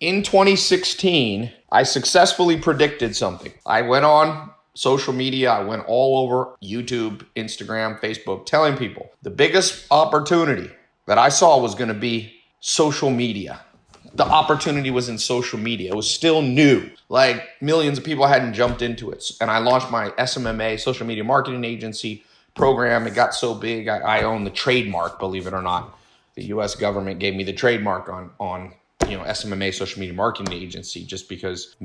In 2016, I successfully predicted something. I went on social media, I went all over YouTube, Instagram, Facebook, telling people the biggest opportunity that I saw was going to be social media. The opportunity was in social media. It was still new. Like millions of people hadn't jumped into it. And I launched my SMMA, social media marketing agency program. It got so big, I own the trademark, believe it or not. The US government gave me the trademark on SMMA, social media marketing agency, just because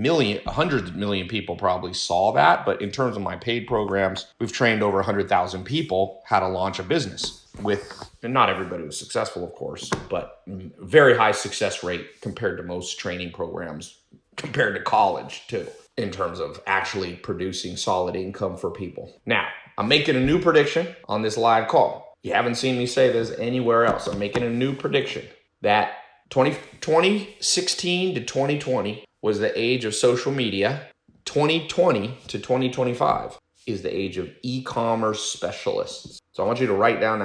hundreds of million people probably saw that. But in terms of my paid programs, we've trained over 100,000 people how to launch a business with, and not everybody was successful, of course, but very high success rate compared to most training programs, compared to college too, in terms of actually producing solid income for people. Now, I'm making a new prediction on this live call. You haven't seen me say this anywhere else. I'm making a new prediction that 2016 to 2020 was the age of social media. 2020 to 2025 is the age of e-commerce specialists. So I want you to write down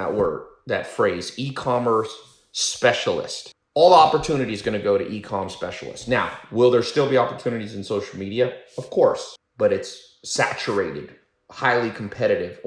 that phrase, e-commerce specialist. All the opportunity is going to go to e-com specialists. Now, will there still be opportunities in social media? Of course, but it's saturated, highly competitive,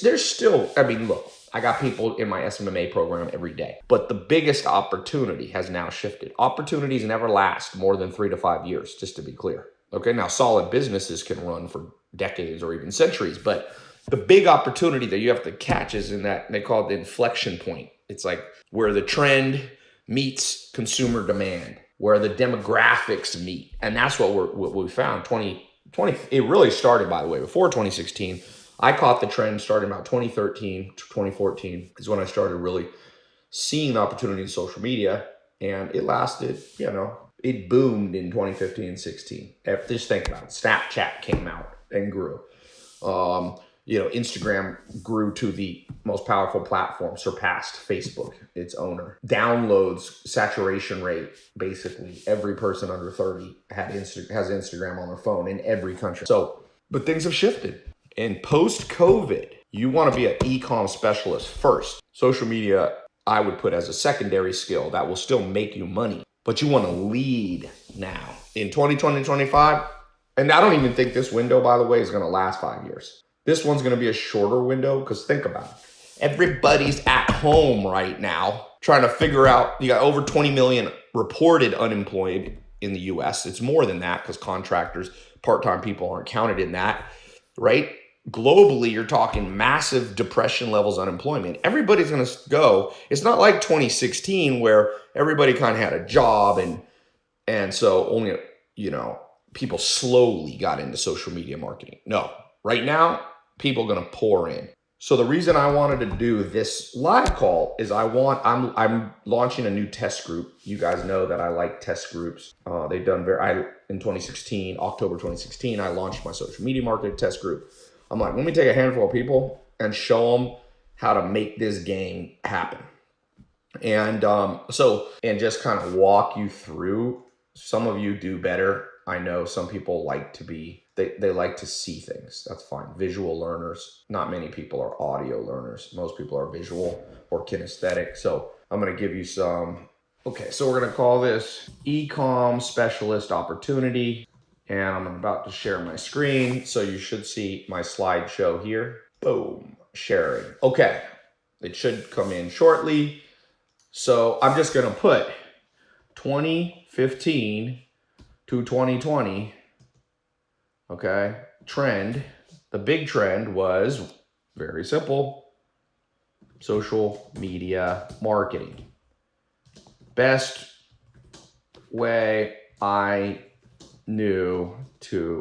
there's still, look, I got people in my SMMA program every day, but the biggest opportunity has now shifted. Opportunities never last more than 3 to 5 years, just to be clear. Okay, now solid businesses can run for decades or even centuries, but the big opportunity that you have to catch is in that, they call it the inflection point. It's like where the trend meets consumer demand, where the demographics meet. And that's what we found. 2020, it really started, by the way, before 2016. I caught the trend starting about 2013 to 2014 is when I started really seeing the opportunity in social media, and it lasted, it boomed in 2015 and 16. Just think about it. Snapchat came out and grew. Instagram grew to the most powerful platform, surpassed Facebook, its owner. Downloads, saturation rate, basically every person under 30 has Instagram on their phone in every country. But things have shifted. And post-COVID, you want to be an e-com specialist first. Social media, I would put as a secondary skill that will still make you money, but you want to lead now. In 2020, 25, and I don't even think this window, by the way, is going to last 5 years. This one's going to be a shorter window, because think about it. Everybody's at home right now trying to figure out, you got over 20 million reported unemployed in the US. It's more than that because contractors, part-time people aren't counted in that, right? Globally, you're talking massive depression levels, unemployment. Everybody's going to go. It's not like 2016 where everybody kind of had a job and so only, people slowly got into social media marketing. No, right now, people are going to pour in. So the reason I wanted to do this live call is I'm launching a new test group. You guys know that I like test groups. They've done in 2016, October 2016, I launched my social media marketing test group. I'm like, let me take a handful of people and show them how to make this game happen. And just kind of walk you through. Some of you do better. I know some people like to they like to see things. That's fine. Visual learners. Not many people are audio learners. Most people are visual or kinesthetic. So I'm going to give you some. Okay, so we're going to call this e-com specialist opportunity. And I'm about to share my screen. So you should see my slideshow here. Boom, sharing. Okay, it should come in shortly. So I'm just going to put 2015 to 2020, okay, trend. The big trend was very simple: social media marketing. Best way I knew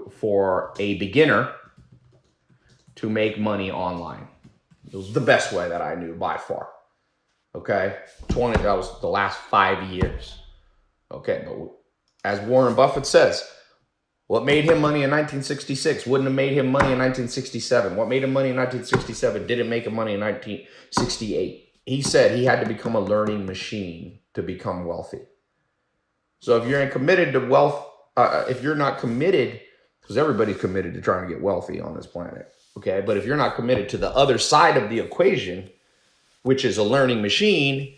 for a beginner to make money online. It was the best way that I knew by far. Okay, that was the last 5 years. Okay, but as Warren Buffett says, what made him money in 1966 wouldn't have made him money in 1967. What made him money in 1967 didn't make him money in 1968. He said he had to become a learning machine to become wealthy. So if you're committed to wealth, if you're not committed, because everybody's committed to trying to get wealthy on this planet, okay? But if you're not committed to the other side of the equation, which is a learning machine,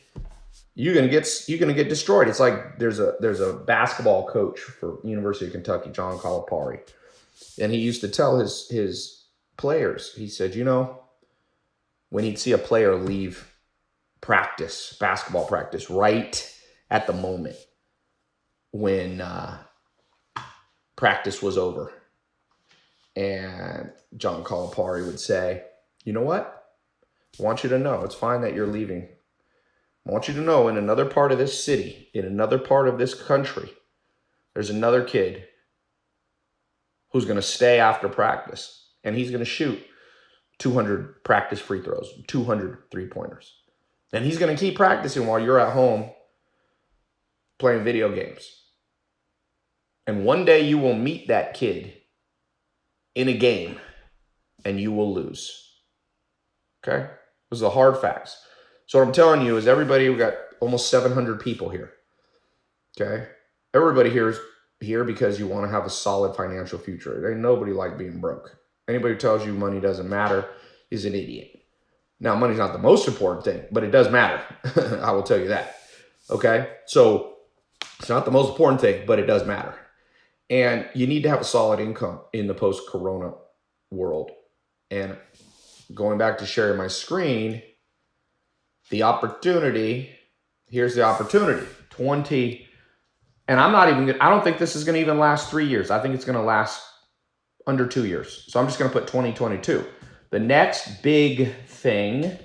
you're gonna get destroyed. It's like there's a basketball coach for University of Kentucky, John Calipari, and he used to tell his players. He said, when he'd see a player leave basketball practice, right at the moment when practice was over, and John Calipari would say, "You know what? I want you to know it's fine that you're leaving. I want you to know in another part of this city, in another part of this country, there's another kid who's going to stay after practice, and he's going to shoot 200 practice free throws, 200 three-pointers. And he's going to keep practicing while you're at home playing video games. And one day you will meet that kid in a game, and you will lose." Okay? Those are the hard facts. So what I'm telling you is everybody, we got almost 700 people here. Okay? Everybody here is here because you want to have a solid financial future. There ain't nobody like being broke. Anybody who tells you money doesn't matter is an idiot. Now, money's not the most important thing, but it does matter. I will tell you that. Okay? So it's not the most important thing, but it does matter. And you need to have a solid income in the post-corona world. And going back to sharing my screen, the opportunity, here's the opportunity. And I don't think this is going to even last 3 years. I think it's going to last under 2 years. So I'm just going to put 2022. The next big thing,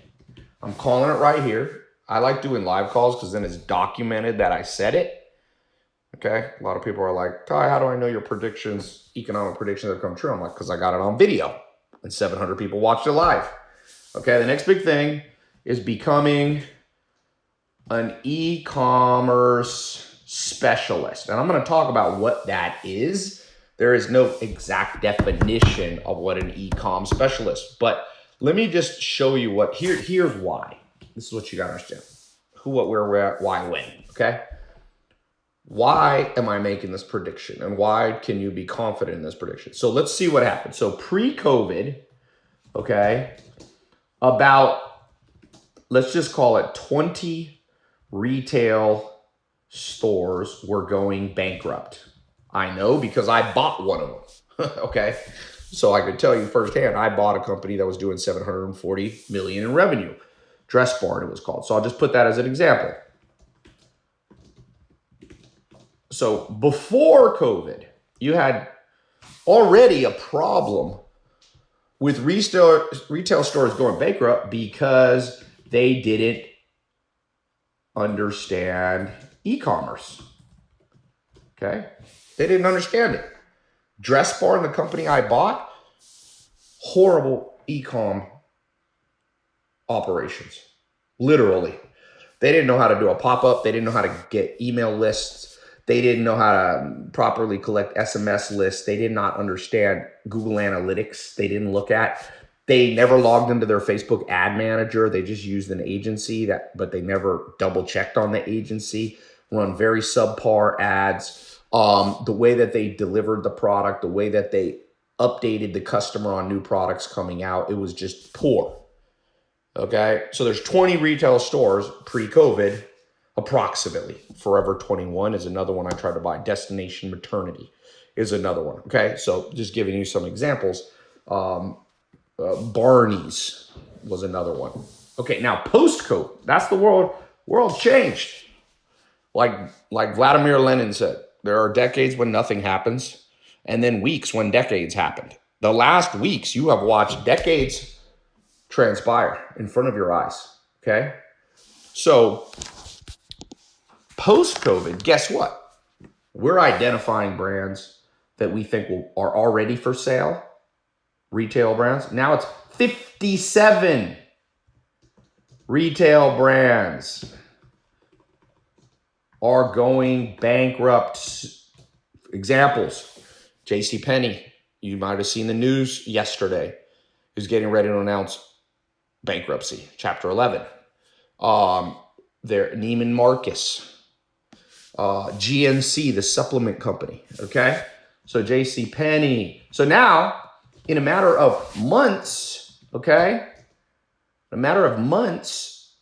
I'm calling it right here. I like doing live calls because then it's documented that I said it. Okay, a lot of people are like, "Ty, how do I know your predictions, economic predictions have come true?" I'm like, because I got it on video and 700 people watched it live. Okay, the next big thing is becoming an e-commerce specialist. And I'm going to talk about what that is. There is no exact definition of what an e-com specialist, but let me just show you here's why. This is what you got to understand. Who, what, where, why, when, okay? Why am I making this prediction, and why can you be confident in this prediction? So let's see what happened. So pre-COVID, okay, let's just call it 20 retail stores were going bankrupt. I know because I bought one of them, okay? So I could tell you firsthand, I bought a company that was doing $740 million in revenue. Dress Barn, it was called. So I'll just put that as an example. So before COVID, you had already a problem with retail stores going bankrupt because they didn't understand e-commerce. Okay? They didn't understand it. Dress Barn, the company I bought, horrible e-com operations. Literally. They didn't know how to do a pop-up. They didn't know how to get email lists. They didn't know how to properly collect SMS lists. They did not understand Google Analytics. They didn't look at. They never logged into their Facebook ad manager. They just used an agency but they never double checked on the agency. Run very subpar ads. The way that they delivered the product, the way that they updated the customer on new products coming out, it was just poor. Okay, so there's 20 retail stores pre-COVID. Approximately. Forever 21 is another one I tried to buy. Destination Maternity is another one. Okay, so just giving you some examples. Barney's was another one. Okay, now post-COVID, that's the world. World changed. Like Vladimir Lenin said, there are decades when nothing happens, and then weeks when decades happened. The last weeks you have watched decades transpire in front of your eyes. Okay, so post-COVID, guess what? We're identifying brands that we think are already for sale, retail brands. Now it's 57 retail brands are going bankrupt. Examples, JCPenney, you might have seen the news yesterday, is getting ready to announce bankruptcy, Chapter 11. Neiman Marcus. GNC, the supplement company, okay? So JCPenney. So now, in a matter of months, okay? In a matter of months,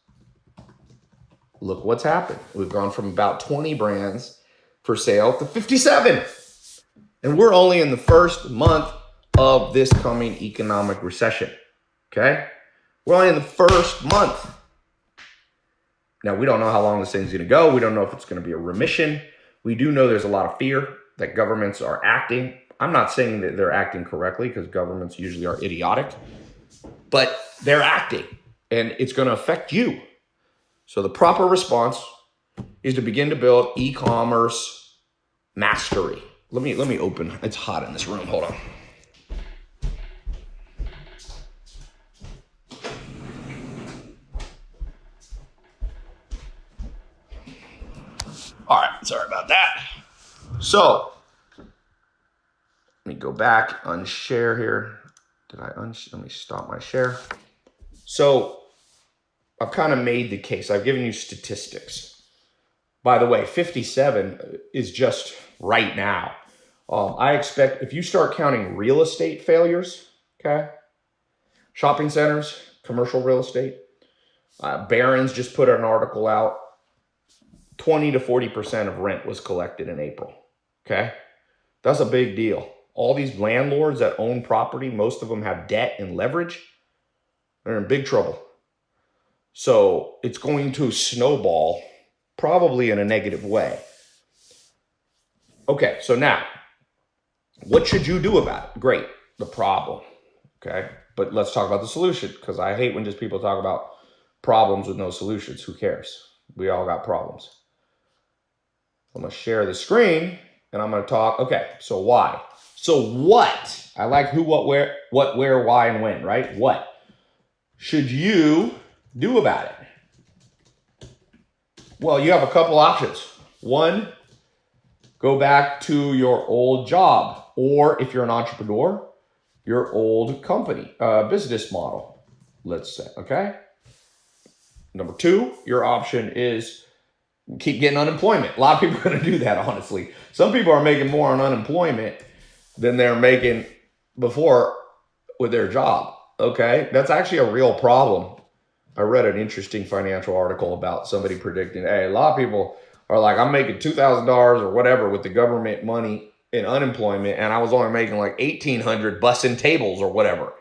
Look what's happened. We've gone from about 20 brands for sale to 57. And we're only in the first month of this coming economic recession. Okay? We're only in the first month. Now, we don't know how long this thing's going to go. We don't know if it's going to be a remission. We do know there's a lot of fear that governments are acting. I'm not saying that they're acting correctly, because governments usually are idiotic, but they're acting, and it's going to affect you. So the proper response is to begin to build e-commerce mastery. Let me open. It's hot in this room. Hold on. All right, sorry about that. So let me go back, unshare here. Let me stop my share. So I've kind of made the case. I've given you statistics. By the way, 57 is just right now. I expect if you start counting real estate failures, okay, shopping centers, commercial real estate, Barron's just put an article out, 20 to 40% of rent was collected in April, okay? That's a big deal. All these landlords that own property, most of them have debt and leverage. They're in big trouble. So it's going to snowball probably in a negative way. Okay, so now, what should you do about it? Great, the problem, okay? But let's talk about the solution, because I hate when just people talk about problems with no solutions. Who cares? We all got problems. I'm going to share the screen, and I'm going to talk. Okay, so why? So what? I like who, what, where, why, and when, right? What should you do about it? Well, you have a couple options. One, go back to your old job, or if you're an entrepreneur, your old company, business model, let's say, okay? Number two, your option is keep getting unemployment. A lot of people are going to do that, honestly. Some people are making more on unemployment than they're making before with their job, okay? That's actually a real problem. I read an interesting financial article about somebody predicting, hey, a lot of people are like, I'm making $2,000 or whatever with the government money in unemployment, and I was only making like $1,800 bussing tables or whatever.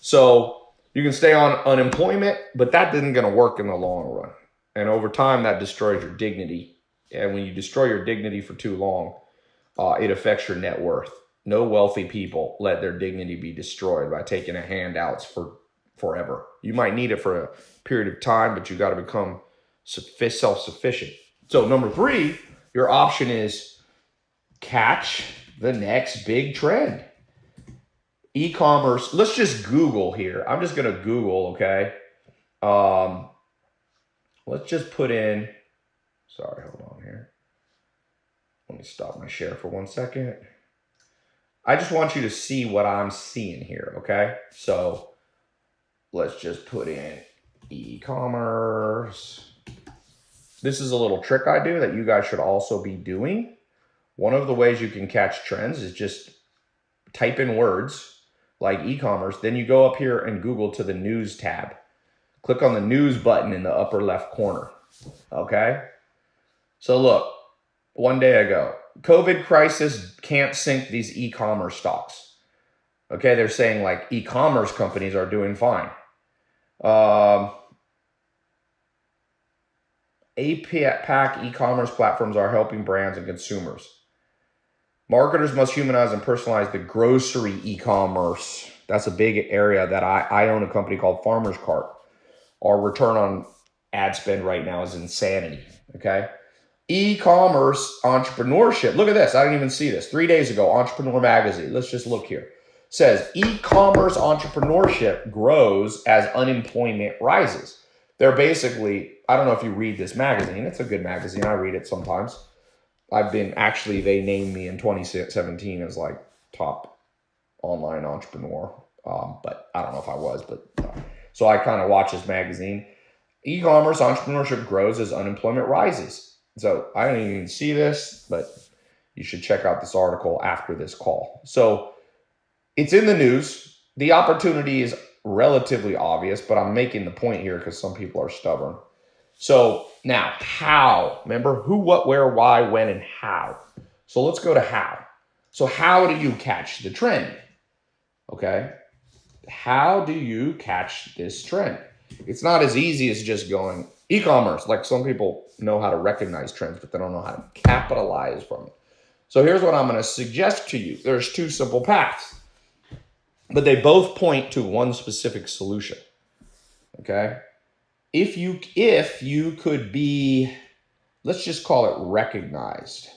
So you can stay on unemployment, but that isn't going to work in the long run. And over time, that destroys your dignity. And when you destroy your dignity for too long, it affects your net worth. No wealthy people let their dignity be destroyed by taking a handouts for forever. You might need it for a period of time, but you got to become self-sufficient. So number three, your option is catch the next big trend. E-commerce, let's just Google here. I'm just going to Google, okay? Let's just put in, sorry, hold on here. Let me stop my share for 1 second. I just want you to see what I'm seeing here, okay? So let's just put in e-commerce. This is a little trick I do that you guys should also be doing. One of the ways you can catch trends is just type in words like e-commerce, then you go up here and Google to the news tab. Click on the news button in the upper left corner, okay? So look, 1 day ago, COVID crisis can't sink these e-commerce stocks. Okay, they're saying like e-commerce companies are doing fine. APAC e-commerce platforms are helping brands and consumers. Marketers must humanize and personalize the grocery e-commerce. That's a big area that I own a company called Farmer's Cart. Our return on ad spend right now is insanity, okay? E-commerce entrepreneurship. Look at this. I didn't even see this. 3 days ago, Entrepreneur Magazine. Let's just look here. Says e-commerce entrepreneurship grows as unemployment rises. They're basically, I don't know if you read this magazine. It's a good magazine. I read it sometimes. They named me in 2017 as like top online entrepreneur. But I don't know if I was, so I kind of watch this magazine. E-commerce entrepreneurship grows as unemployment rises. So I didn't even see this, but you should check out this article after this call. So it's in the news. The opportunity is relatively obvious, but I'm making the point here because some people are stubborn. So now, how? Remember who, what, where, why, when, and how. So let's go to how. So how do you catch the trend? Okay. How do you catch this trend? It's not as easy as just going e-commerce. Like some people know how to recognize trends, but they don't know how to capitalize from it. So here's what I'm going to suggest to you. There's two simple paths, but they both point to one specific solution. Okay. If you could be, let's just call it recognized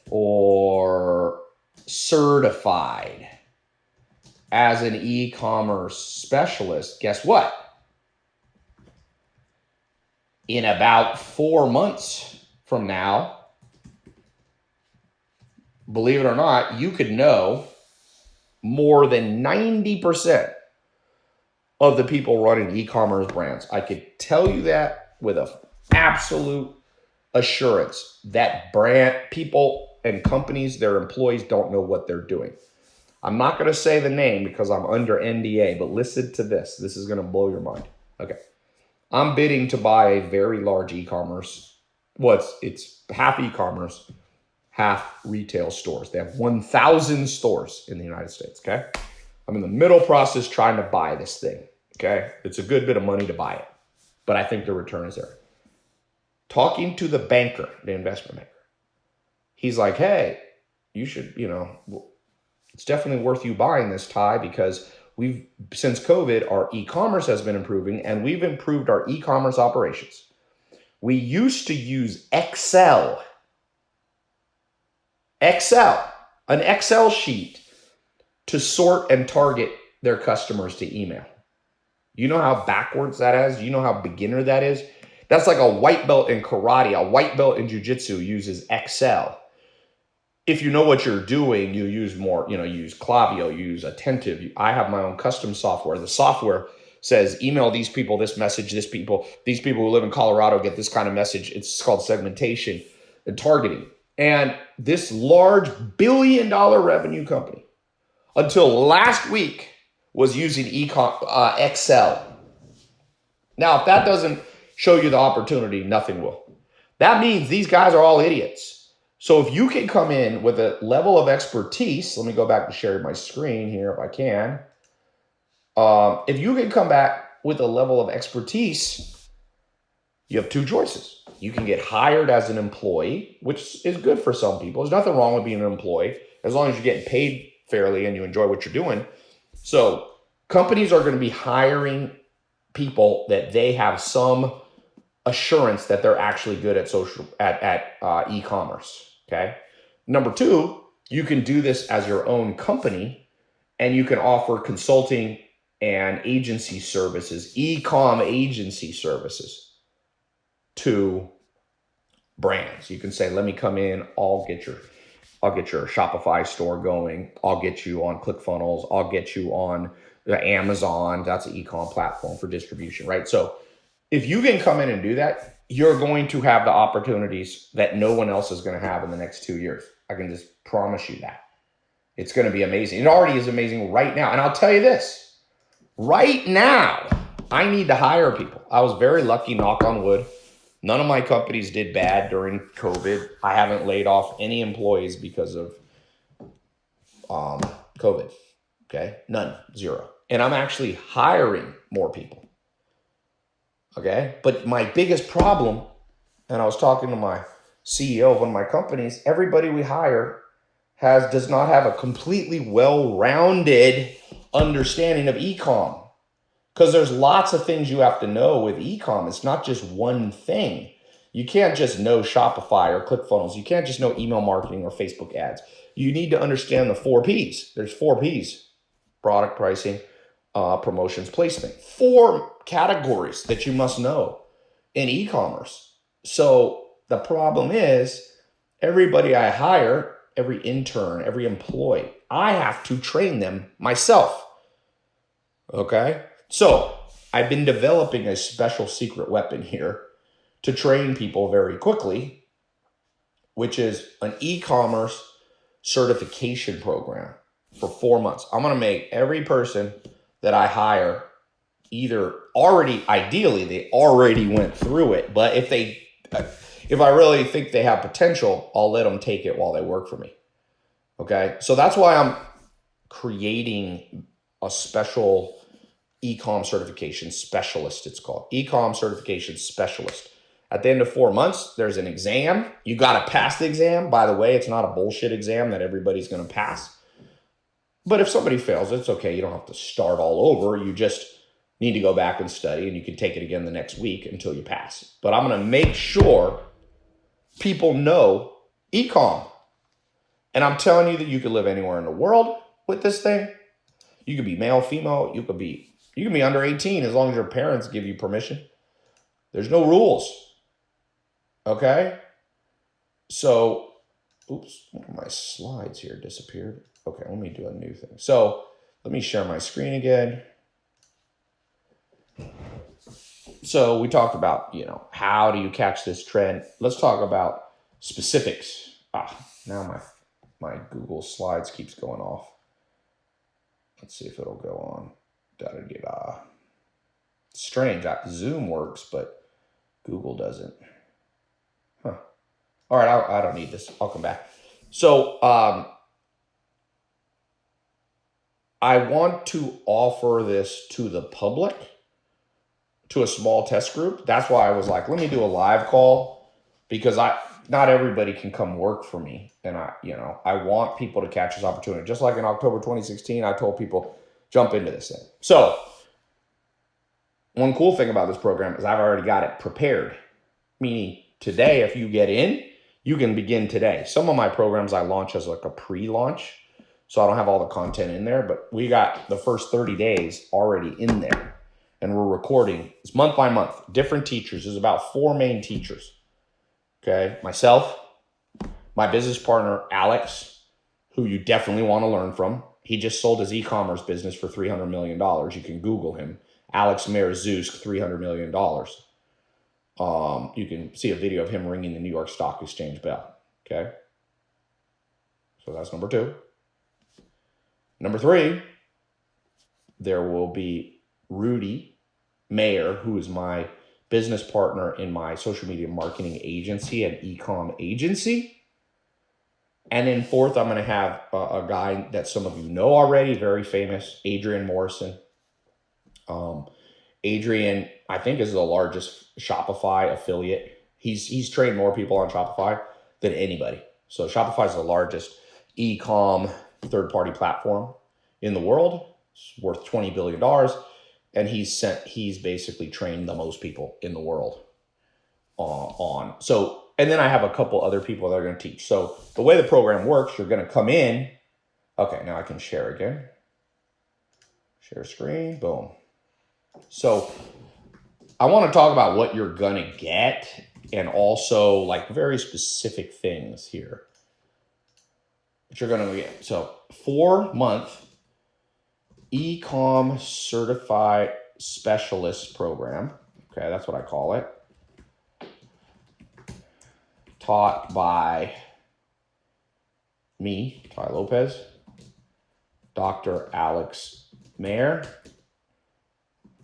or certified as an e-commerce specialist, guess what? In about 4 months from now, believe it or not, you could know more than 90% of the people running e-commerce brands. I could tell you that with an absolute assurance that brand people and companies, their employees don't know what they're doing. I'm not going to say the name because I'm under NDA, but listen to this. This is going to blow your mind. Okay. I'm bidding to buy a very large e-commerce. Well, it's half e-commerce, half retail stores. They have 1,000 stores in the United States, okay? I'm in the middle process trying to buy this thing, okay? It's a good bit of money to buy it, but I think the return is there. Talking to the banker, the investment banker, he's like, hey, you should, it's definitely worth you buying this, Ty, because since COVID, our e-commerce has been improving and we've improved our e-commerce operations. We used to use Excel, an Excel sheet to sort and target their customers to email. You know how backwards that is? You know how beginner that is? That's like a white belt in karate, a white belt in jiu-jitsu uses Excel. If you know what you're doing, you use more, you use Klaviyo, you use Attentive. I have my own custom software. The software says, email these people this message, these people who live in Colorado get this kind of message. It's called segmentation and targeting. And this large billion-dollar revenue company, until last week, was using Excel. Now, if that doesn't show you the opportunity, nothing will. That means these guys are all idiots. So if you can come in with a level of expertise, let me go back to sharing my screen here if I can. If you can come back with a level of expertise, you have two choices. You can get hired as an employee, which is good for some people. There's nothing wrong with being an employee as long as you're getting paid fairly and you enjoy what you're doing. So companies are going to be hiring people that they have some assurance that they're actually good at e-commerce. Okay. Number two, you can do this as your own company and you can offer consulting and agency services, e-com agency services to brands. You can say, let me come in, I'll get your Shopify store going. I'll get you on ClickFunnels. I'll get you on the Amazon. That's an e-com platform for distribution, right? So if you can come in and do that, you're going to have the opportunities that no one else is going to have in the next 2 years. I can just promise you that. It's going to be amazing. It already is amazing right now. And I'll tell you this, right now, I need to hire people. I was very lucky, knock on wood. None of my companies did bad during COVID. I haven't laid off any employees because of COVID. Okay, none, zero. And I'm actually hiring more people. Okay, but my biggest problem, and I was talking to my CEO of one of my companies, everybody we hire does not have a completely well-rounded understanding of e-com. Because there's lots of things you have to know with e-com. It's not just one thing. You can't just know Shopify or ClickFunnels. You can't just know email marketing or Facebook ads. You need to understand the 4 Ps. There's 4 Ps: product, pricing, promotions, placement. 4 categories that you must know in e-commerce. So the problem is everybody I hire, every intern, every employee, I have to train them myself. Okay? So I've been developing a special secret weapon here to train people very quickly, which is an e-commerce certification program for 4 months. I'm going to make every person that I hire ideally, they already went through it. But if I really think they have potential, I'll let them take it while they work for me. Okay. So that's why I'm creating a special Ecom certification specialist. It's called Ecom certification specialist. At the end of 4 months, there's an exam. You got to pass the exam. By the way, it's not a bullshit exam that everybody's going to pass. But if somebody fails, it's okay. You don't have to start all over. You just need to go back and study, and you can take it again the next week until you pass. But I'm going to make sure people know Ecom. And I'm telling you that you could live anywhere in the world with this thing. You could be male, female. You can be under 18 as long as your parents give you permission. There's no rules. Okay? So, oops, one of my slides here disappeared. Okay, let me do a new thing. So, let me share my screen again. So, we talked about, how do you catch this trend? Let's talk about specifics. Now my Google Slides keeps going off. Let's see if it'll go on. Strange. Zoom works, but Google doesn't. Huh. All right, I don't need this. I'll come back. So I want to offer this to the public, to a small test group. That's why I was like, let me do a live call, because not everybody can come work for me. And I want people to catch this opportunity. Just like in October 2016, I told people, jump into this thing. So one cool thing about this program is I've already got it prepared. Meaning today, if you get in, you can begin today. Some of my programs I launch as like a pre-launch, so I don't have all the content in there, but we got the first 30 days already in there. And we're recording. It's month by month, different teachers. There's about 4 main teachers. Okay, myself, my business partner, Alex, who you definitely want to learn from. He just sold his e-commerce business for $300 million. You can Google him. Alex Merzusk, $300 million. You can see a video of him ringing the New York Stock Exchange bell. Okay, so that's number 2. Number 3, there will be Rudy Mayer, who is my business partner in my social media marketing agency and e-com agency. And then 4th, I'm going to have a guy that some of you know already, very famous, Adrian Morrison. Adrian, I think, is the largest Shopify affiliate. He's trained more people on Shopify than anybody. So Shopify is the largest e-com third-party platform in the world. It's worth $20 billion. And he's basically trained the most people in the world on. So, and then I have a couple other people that are going to teach. So the way the program works, you're going to come in. Okay, now I can share again. Share screen, boom. So I want to talk about what you're going to get and also like very specific things here that you're going to get. So 4-month Ecom Certified Specialist Program. Okay, that's what I call it. Taught by me, Ty Lopez, Dr. Alex Mayer,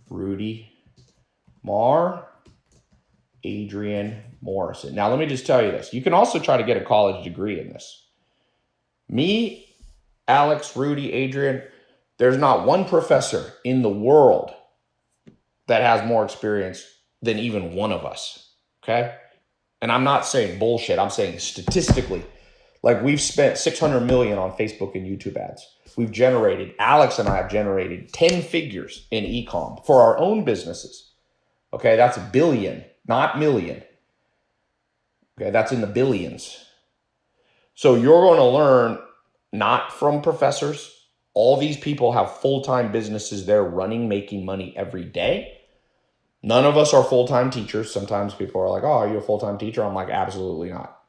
Rudy Marr, Adrian Morrison. Now, let me just tell you this. You can also try to get a college degree in this. Me, Alex, Rudy, Adrian, there's not one professor in the world that has more experience than even one of us, okay? And I'm not saying bullshit. I'm saying statistically, like we've spent $600 million on Facebook and YouTube ads. Alex and I have generated 10 figures in e-com for our own businesses. Okay, that's billion, not million. Okay, that's in the billions. So you're going to learn not from professors. All these people have full-time businesses they're running, making money every day. None of us are full-time teachers. Sometimes people are like, oh, are you a full-time teacher? I'm like, absolutely not.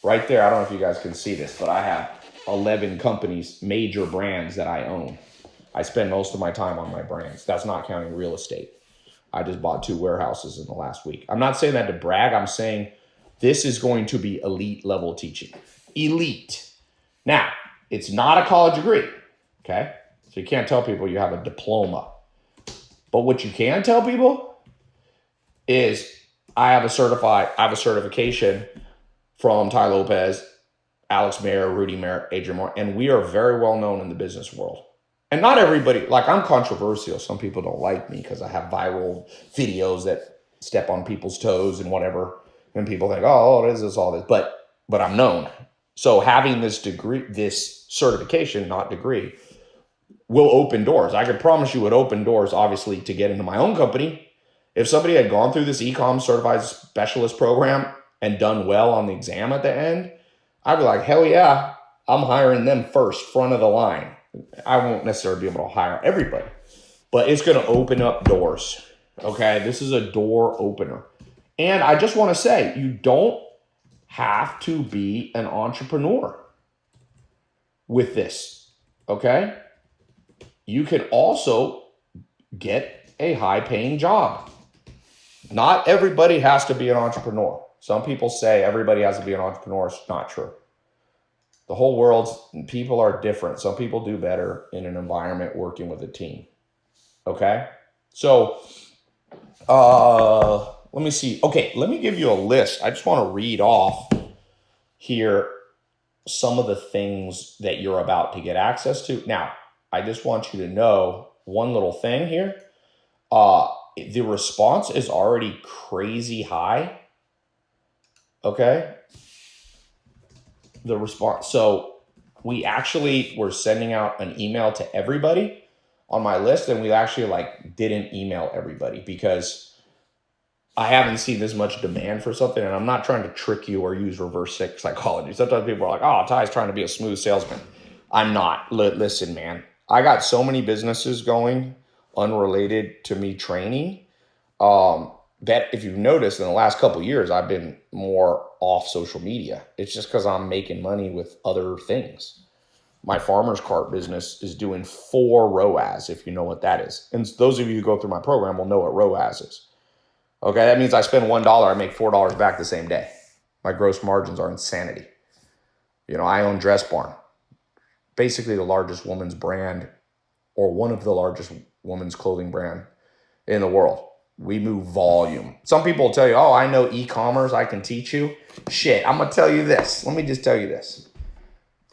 Right there, I don't know if you guys can see this, but I have 11 companies, major brands that I own. I spend most of my time on my brands. That's not counting real estate. I just bought 2 warehouses in the last week. I'm not saying that to brag. I'm saying this is going to be elite level teaching. Elite. Now, it's not a college degree, okay? So you can't tell people you have a diploma. But what you can tell people is I have a certification from Ty Lopez, Alex Mayer, Rudy Merritt, Adrian Moore, and we are very well known in the business world. And not everybody, like I'm controversial. Some people don't like me because I have viral videos that step on people's toes and whatever. And people think, oh, it is this, all this. But I'm known. So having this degree, this certification, not degree, will open doors. I can promise you it opened doors, obviously, to get into my own company. If somebody had gone through this e-com certified specialist program and done well on the exam at the end, I'd be like, hell yeah, I'm hiring them first, front of the line. I won't necessarily be able to hire everybody, but it's going to open up doors. Okay, this is a door opener. And I just want to say, you don't have to be an entrepreneur with this. Okay, you can also get a high-paying job. Not everybody has to be an entrepreneur. Some people say everybody has to be an entrepreneur. It's not true. The whole world's people are different. Some people do better in an environment working with a team. Okay? So, let me see. Okay, let me give you a list. I just want to read off here some of the things that you're about to get access to. Now, I just want you to know one little thing here. The response is already crazy high. Okay? The response. So we actually were sending out an email to everybody on my list, and we actually didn't email everybody because I haven't seen this much demand for something, and I'm not trying to trick you or use reverse psychology. Sometimes people are like, oh, Ty's trying to be a smooth salesman. I'm not. Listen, man, I got so many businesses going unrelated to me training that if you've noticed in the last couple of years, I've been more off social media. It's just because I'm making money with other things. My farmer's cart business is doing 4 ROAS, if you know what that is. And those of you who go through my program will know what ROAS is. Okay, that means I spend $1, I make $4 back the same day. My gross margins are insanity. I own Dress Barn, basically the largest women's brand, or one of the largest women's clothing brand in the world. We move volume. Some people will tell you, oh, I know e-commerce, I can teach you. Shit, I'm going to tell you this. Let me just tell you this.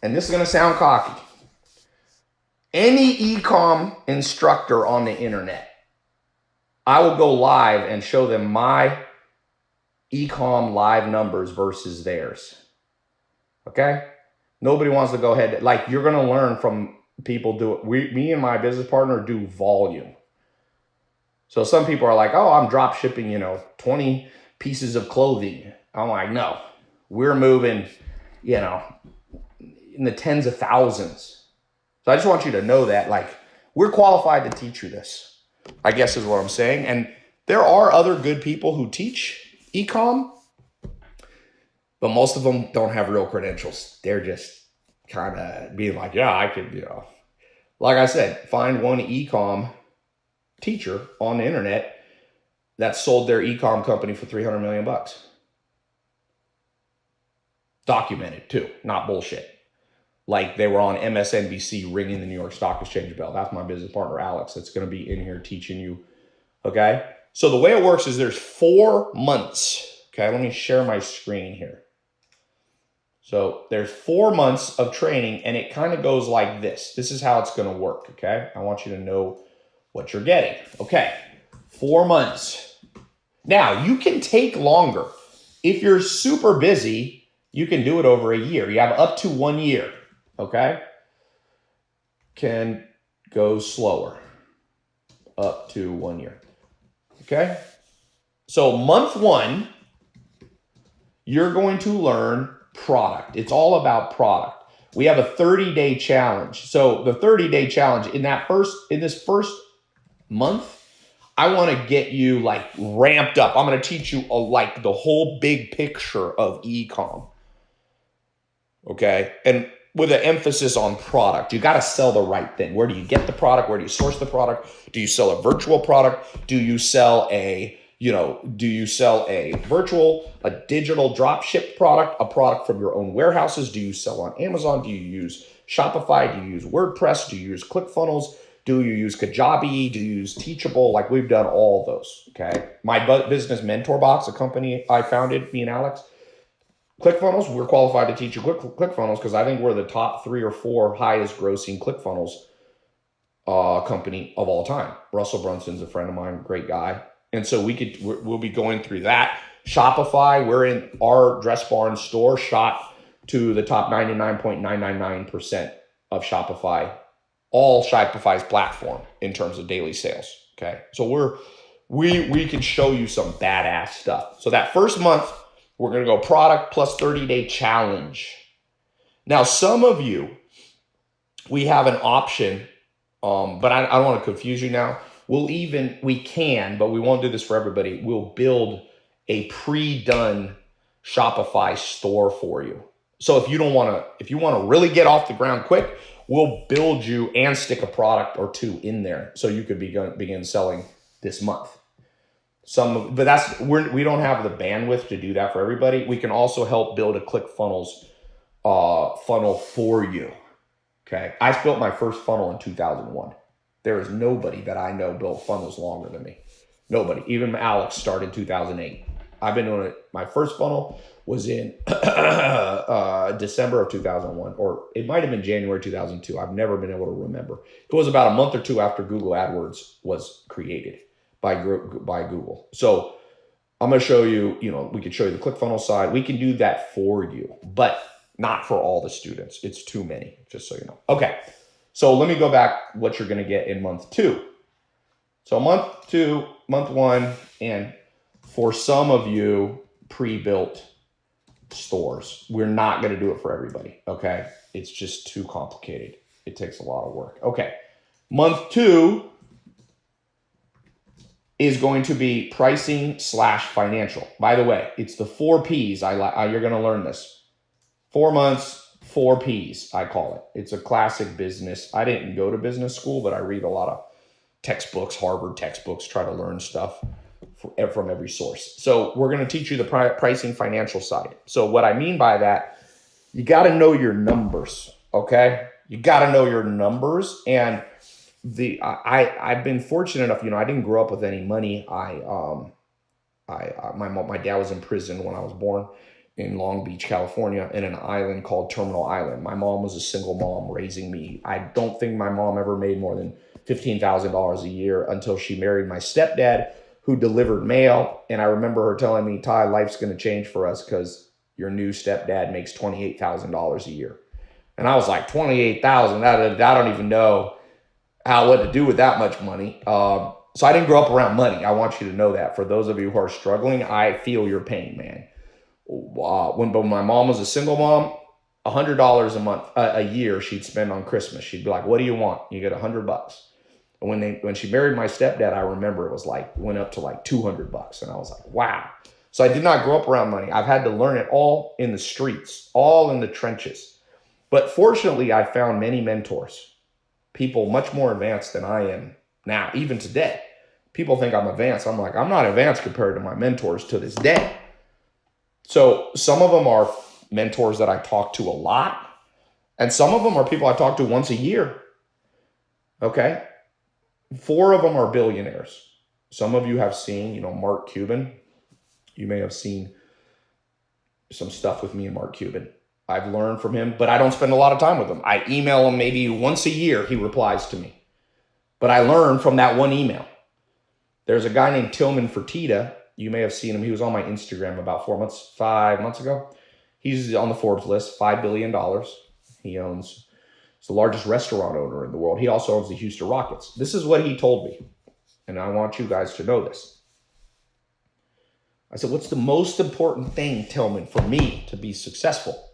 And this is going to sound cocky. Any e-com instructor on the internet, I will go live and show them my e-com live numbers versus theirs. Okay? Nobody wants to go ahead. You're going to learn from people me and my business partner do volume. So some people are like, oh, I'm drop shipping, 20 pieces of clothing. I'm like, no, we're moving, in the tens of thousands. So I just want you to know that, we're qualified to teach you this, I guess is what I'm saying. And there are other good people who teach e-com, but most of them don't have real credentials. They're just kind of being like, yeah, I could, like I said, find one e-com teacher on the internet that sold their e-com company for $300 million. Documented too, not bullshit. They were on MSNBC ringing the New York Stock Exchange bell. That's my business partner, Alex, that's going to be in here teaching you. Okay. So the way it works is there's 4 months. Okay. Let me share my screen here. So there's 4 months of training, and it kind of goes like this. This is how it's going to work. Okay. I want you to know what you're getting. Okay. 4 months. Now you can take longer. If you're super busy, you can do it over a year. You have up to 1 year. Okay. Can go slower. Up to 1 year. Okay. So month 1, you're going to learn product. It's all about product. We have a 30-day challenge. So the 30-day challenge in this first month, I want to get you ramped up. I'm going to teach you the whole big picture of e-com. Okay. And with an emphasis on product, you got to sell the right thing. Where do you get the product? Where do you source the product? Do you sell a virtual product? Do you sell a digital drop ship product, a product from your own warehouses? Do you sell on Amazon? Do you use Shopify? Do you use WordPress? Do you use ClickFunnels? Do you use Kajabi? Do you use Teachable? Like, we've done all those, okay? My business mentor box, a company I founded, me and Alex, ClickFunnels, we're qualified to teach you ClickFunnels because I think we're the top 3 or 4 highest grossing ClickFunnels company of all time. Russell Brunson's a friend of mine, great guy. And so we'll be going through that. Shopify, we're in our Dress Barn store, shot to the top 99.999% of Shopify, all Shopify's platform in terms of daily sales. Okay. So we can show you some badass stuff. So that first month, we're going to go product plus 30-day challenge. Now, some of you, we have an option, but I don't want to confuse you now. We can, but we won't do this for everybody. We'll build a pre-done Shopify store for you. So if you want to really get off the ground quick, we'll build you and stick a product or 2 in there so you could begin selling this month. But we don't have the bandwidth to do that for everybody. We can also help build a ClickFunnels funnel for you. Okay, I built my first funnel in 2001. There is nobody that I know built funnels longer than me. Nobody. Even Alex started in 2008. I've been doing it. My first funnel was in December of 2001, or it might have been January 2002. I've never been able to remember. It was about a month or 2 after Google AdWords was created by Google. So I'm going to show you, we could show you the ClickFunnels side. We can do that for you, but not for all the students. It's too many, just so you know. Okay, so let me go back what you're going to get in month 2. So month 2, month 1, and for some of you, pre-built stores. We're not going to do it for everybody, okay? It's just too complicated. It takes a lot of work. Okay, month 2 is going to be pricing / financial. By the way, it's the 4 Ps. You're going to learn this. 4 months, 4 Ps, I call it. It's a classic business. I didn't go to business school, but I read a lot of textbooks, Harvard textbooks, try to learn stuff from every source. So we're going to teach you the pricing financial side. So what I mean by that, you got to know your numbers, okay? You got to know your numbers. And I've been fortunate enough, I didn't grow up with any money. My dad was in prison when I was born in Long Beach, California, in an island called Terminal Island. My mom was a single mom raising me. I don't think my mom ever made more than $15,000 a year until she married my stepdad, who delivered mail. And I remember her telling me, Ty, life's going to change for us because your new stepdad makes $28,000 a year. And I was like, $28,000? I don't even know what to do with that much money. So I didn't grow up around money. I want you to know that. For those of you who are struggling, I feel your pain, man. When my mom was a single mom, $100 a year she'd spend on Christmas. She'd be like, what do you want? You get $100. And when she married my stepdad, I remember it was went up to $200. And I was like, wow. So I did not grow up around money. I've had to learn it all in the streets, all in the trenches. But fortunately, I found many mentors, people much more advanced than I am now, even today. People think I'm advanced. I'm like, I'm not advanced compared to my mentors to this day. So some of them are mentors that I talk to a lot. And some of them are people I talk to once a year. Okay. 4 of them are billionaires. Some of you have seen, Mark Cuban. You may have seen some stuff with me and Mark Cuban. I've learned from him, but I don't spend a lot of time with him. I email him maybe once a year. He replies to me. But I learned from that one email. There's a guy named Tillman Fertitta. You may have seen him. He was on my Instagram about 5 months ago. He's on the Forbes list, $5 billion. He's the largest restaurant owner in the world. He also owns the Houston Rockets. This is what he told me, and I want you guys to know this. I said, what's the most important thing, Tillman, for me to be successful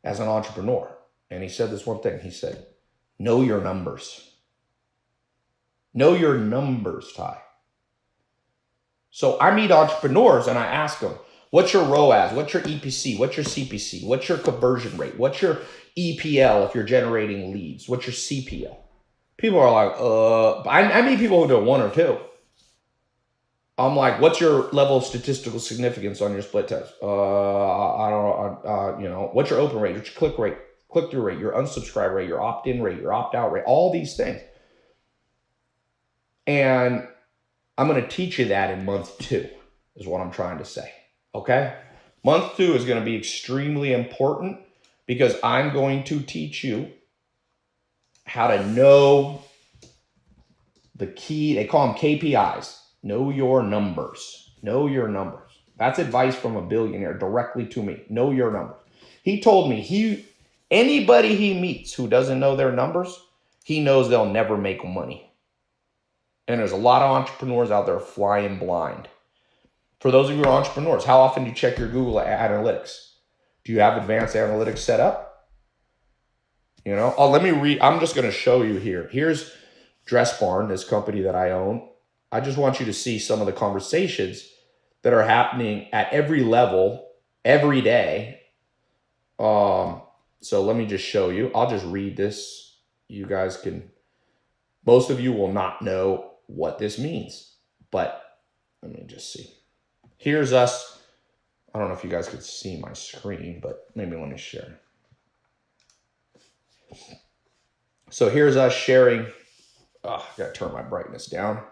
as an entrepreneur? And he said this one thing. He said, know your numbers. Know your numbers, Ty. So I meet entrepreneurs and I ask them, what's your ROAS? What's your EPC? What's your CPC? What's your conversion rate? What's your EPL if you're generating leads? What's your CPL? People are like, I meet people who do 1 or 2. I'm like, what's your level of statistical significance on your split test? I don't know. What's your open rate? What's your click-through rate, your unsubscribe rate, your opt-in rate, your opt-out rate, all these things. And I'm going to teach you that in month 2 is what I'm trying to say. Okay? Month 2 is going to be extremely important because I'm going to teach you how to know the key. They call them KPIs. Know your numbers. Know your numbers. That's advice from a billionaire directly to me. Know your numbers. He told me anybody he meets who doesn't know their numbers, he knows they'll never make money. And there's a lot of entrepreneurs out there flying blind. For those of you who are entrepreneurs, how often do you check your Google Analytics? Do you have advanced analytics set up? Let me read. I'm just going to show you here. Here's Dress Barn, this company that I own. I just want you to see some of the conversations that are happening at every level, every day. So let me just show you. I'll just read this. You guys most of you will not know what this means, but let me just see. Here's us. I don't know if you guys could see my screen, but maybe let me share. So here's us sharing. I gotta turn my brightness down.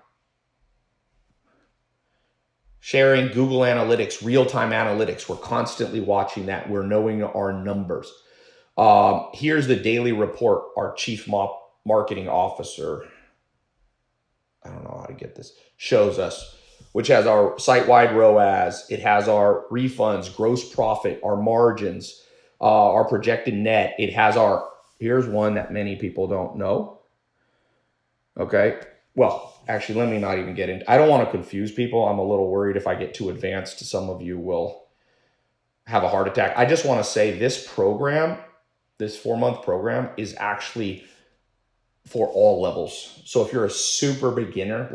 Sharing Google Analytics, real-time analytics. We're constantly watching that. We're knowing our numbers. Here's the daily report. Our chief marketing officer, I don't know how to get this, shows us, which has our site-wide ROAS. It has our refunds, gross profit, our margins, our projected net. It has here's one that many people don't know. Okay. Well, actually, let me not even get into. I don't want to confuse people. I'm a little worried if I get too advanced, some of you will have a heart attack. I just want to say this program, this 4-month program, is actually for all levels. So if you're a super beginner,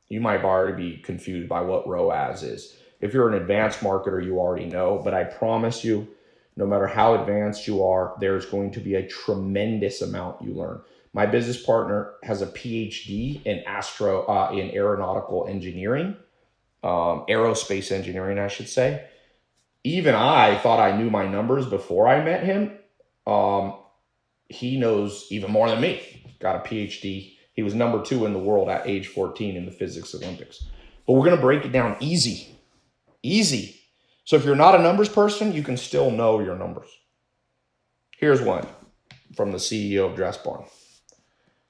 you might already be confused by what ROAS is. If you're an advanced marketer, you already know, but I promise you, no matter how advanced you are, there's going to be a tremendous amount you learn. My business partner has a PhD in aeronautical engineering, aerospace engineering, I should say. Even I thought I knew my numbers before I met him. He knows even more than me. Got a PhD. He was number 2 in the world at age 14 in the physics Olympics. But we're going to break it down easy. So if you're not a numbers person, you can still know your numbers. Here's one from the CEO of Dress Barn.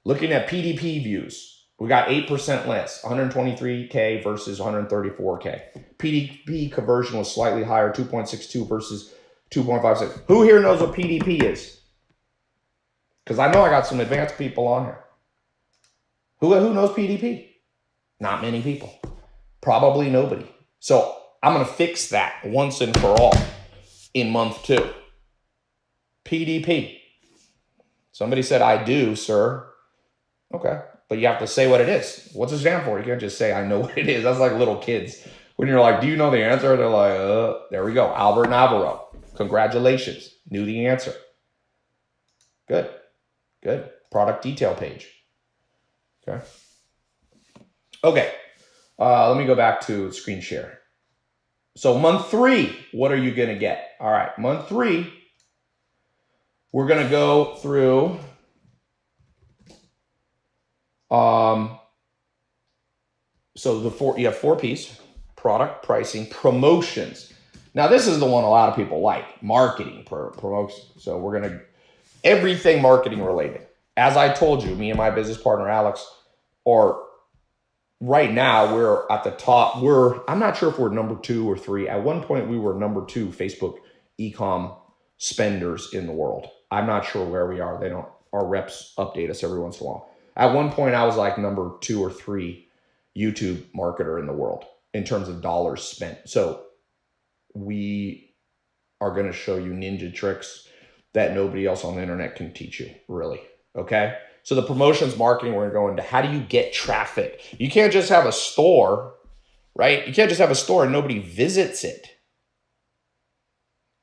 Looking at PDP views, we got 8% less, 123K versus 134K. PDP conversion was slightly higher, 2.62 versus 2.56. Who here knows what PDP is? Because I know I got some advanced people on here. Who knows PDP? Not many people. Probably nobody. So I'm going to fix that once and for all in month 2. PDP. Somebody said, I do, sir. Okay. But you have to say what it is. What's it stand for? You can't just say, I know what it is. That's like little kids. When you're like, do you know the answer? They're like, there we go. Albert Navarro. Congratulations. Knew the answer. Good. Product detail page. Okay. Let me go back to screen share. So month 3, what are you going to get? All right. Month 3, we're going to go through so you have 4 P's: product, pricing, promotions. Now this is the one a lot of people like, marketing, promotions. So we're going to everything marketing related. As I told you, me and my business partner Alex right now we're at the top. I'm not sure if we're number 2 or 3. At one point we were number 2 Facebook e-com spenders in the world. I'm not sure where we are. Our reps update us every once in a while. At one point I was like number 2 or 3 YouTube marketer in the world in terms of dollars spent. So we are going to show you ninja tricks that nobody else on the internet can teach you, really. Okay? So the promotions marketing, we're going to go into how do you get traffic? You can't just have a store, right? You can't just have a store and nobody visits it.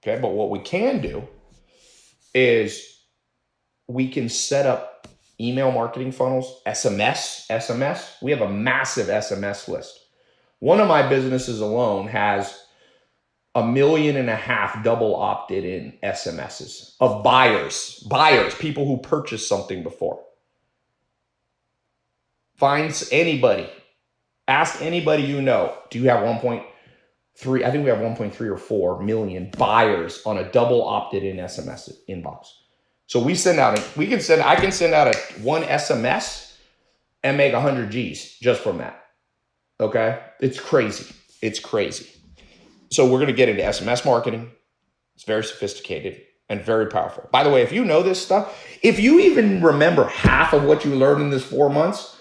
Okay? But what we can do is we can set up email marketing funnels, SMS. We have a massive SMS list. One of my businesses alone has 1.5 million double opted in SMSs of buyers, people who purchased something before. Find anybody. Ask anybody you know. Do you have 1.3? I think we have 1.3 or 4 million buyers on a double opted-in SMS inbox. So we send out I can send out one SMS and make 100 G's just from that. Okay? It's crazy. It's crazy. So we're going to get into SMS marketing. It's very sophisticated and very powerful. By the way, if you know this stuff, if you even remember half of what you learned in this 4 months,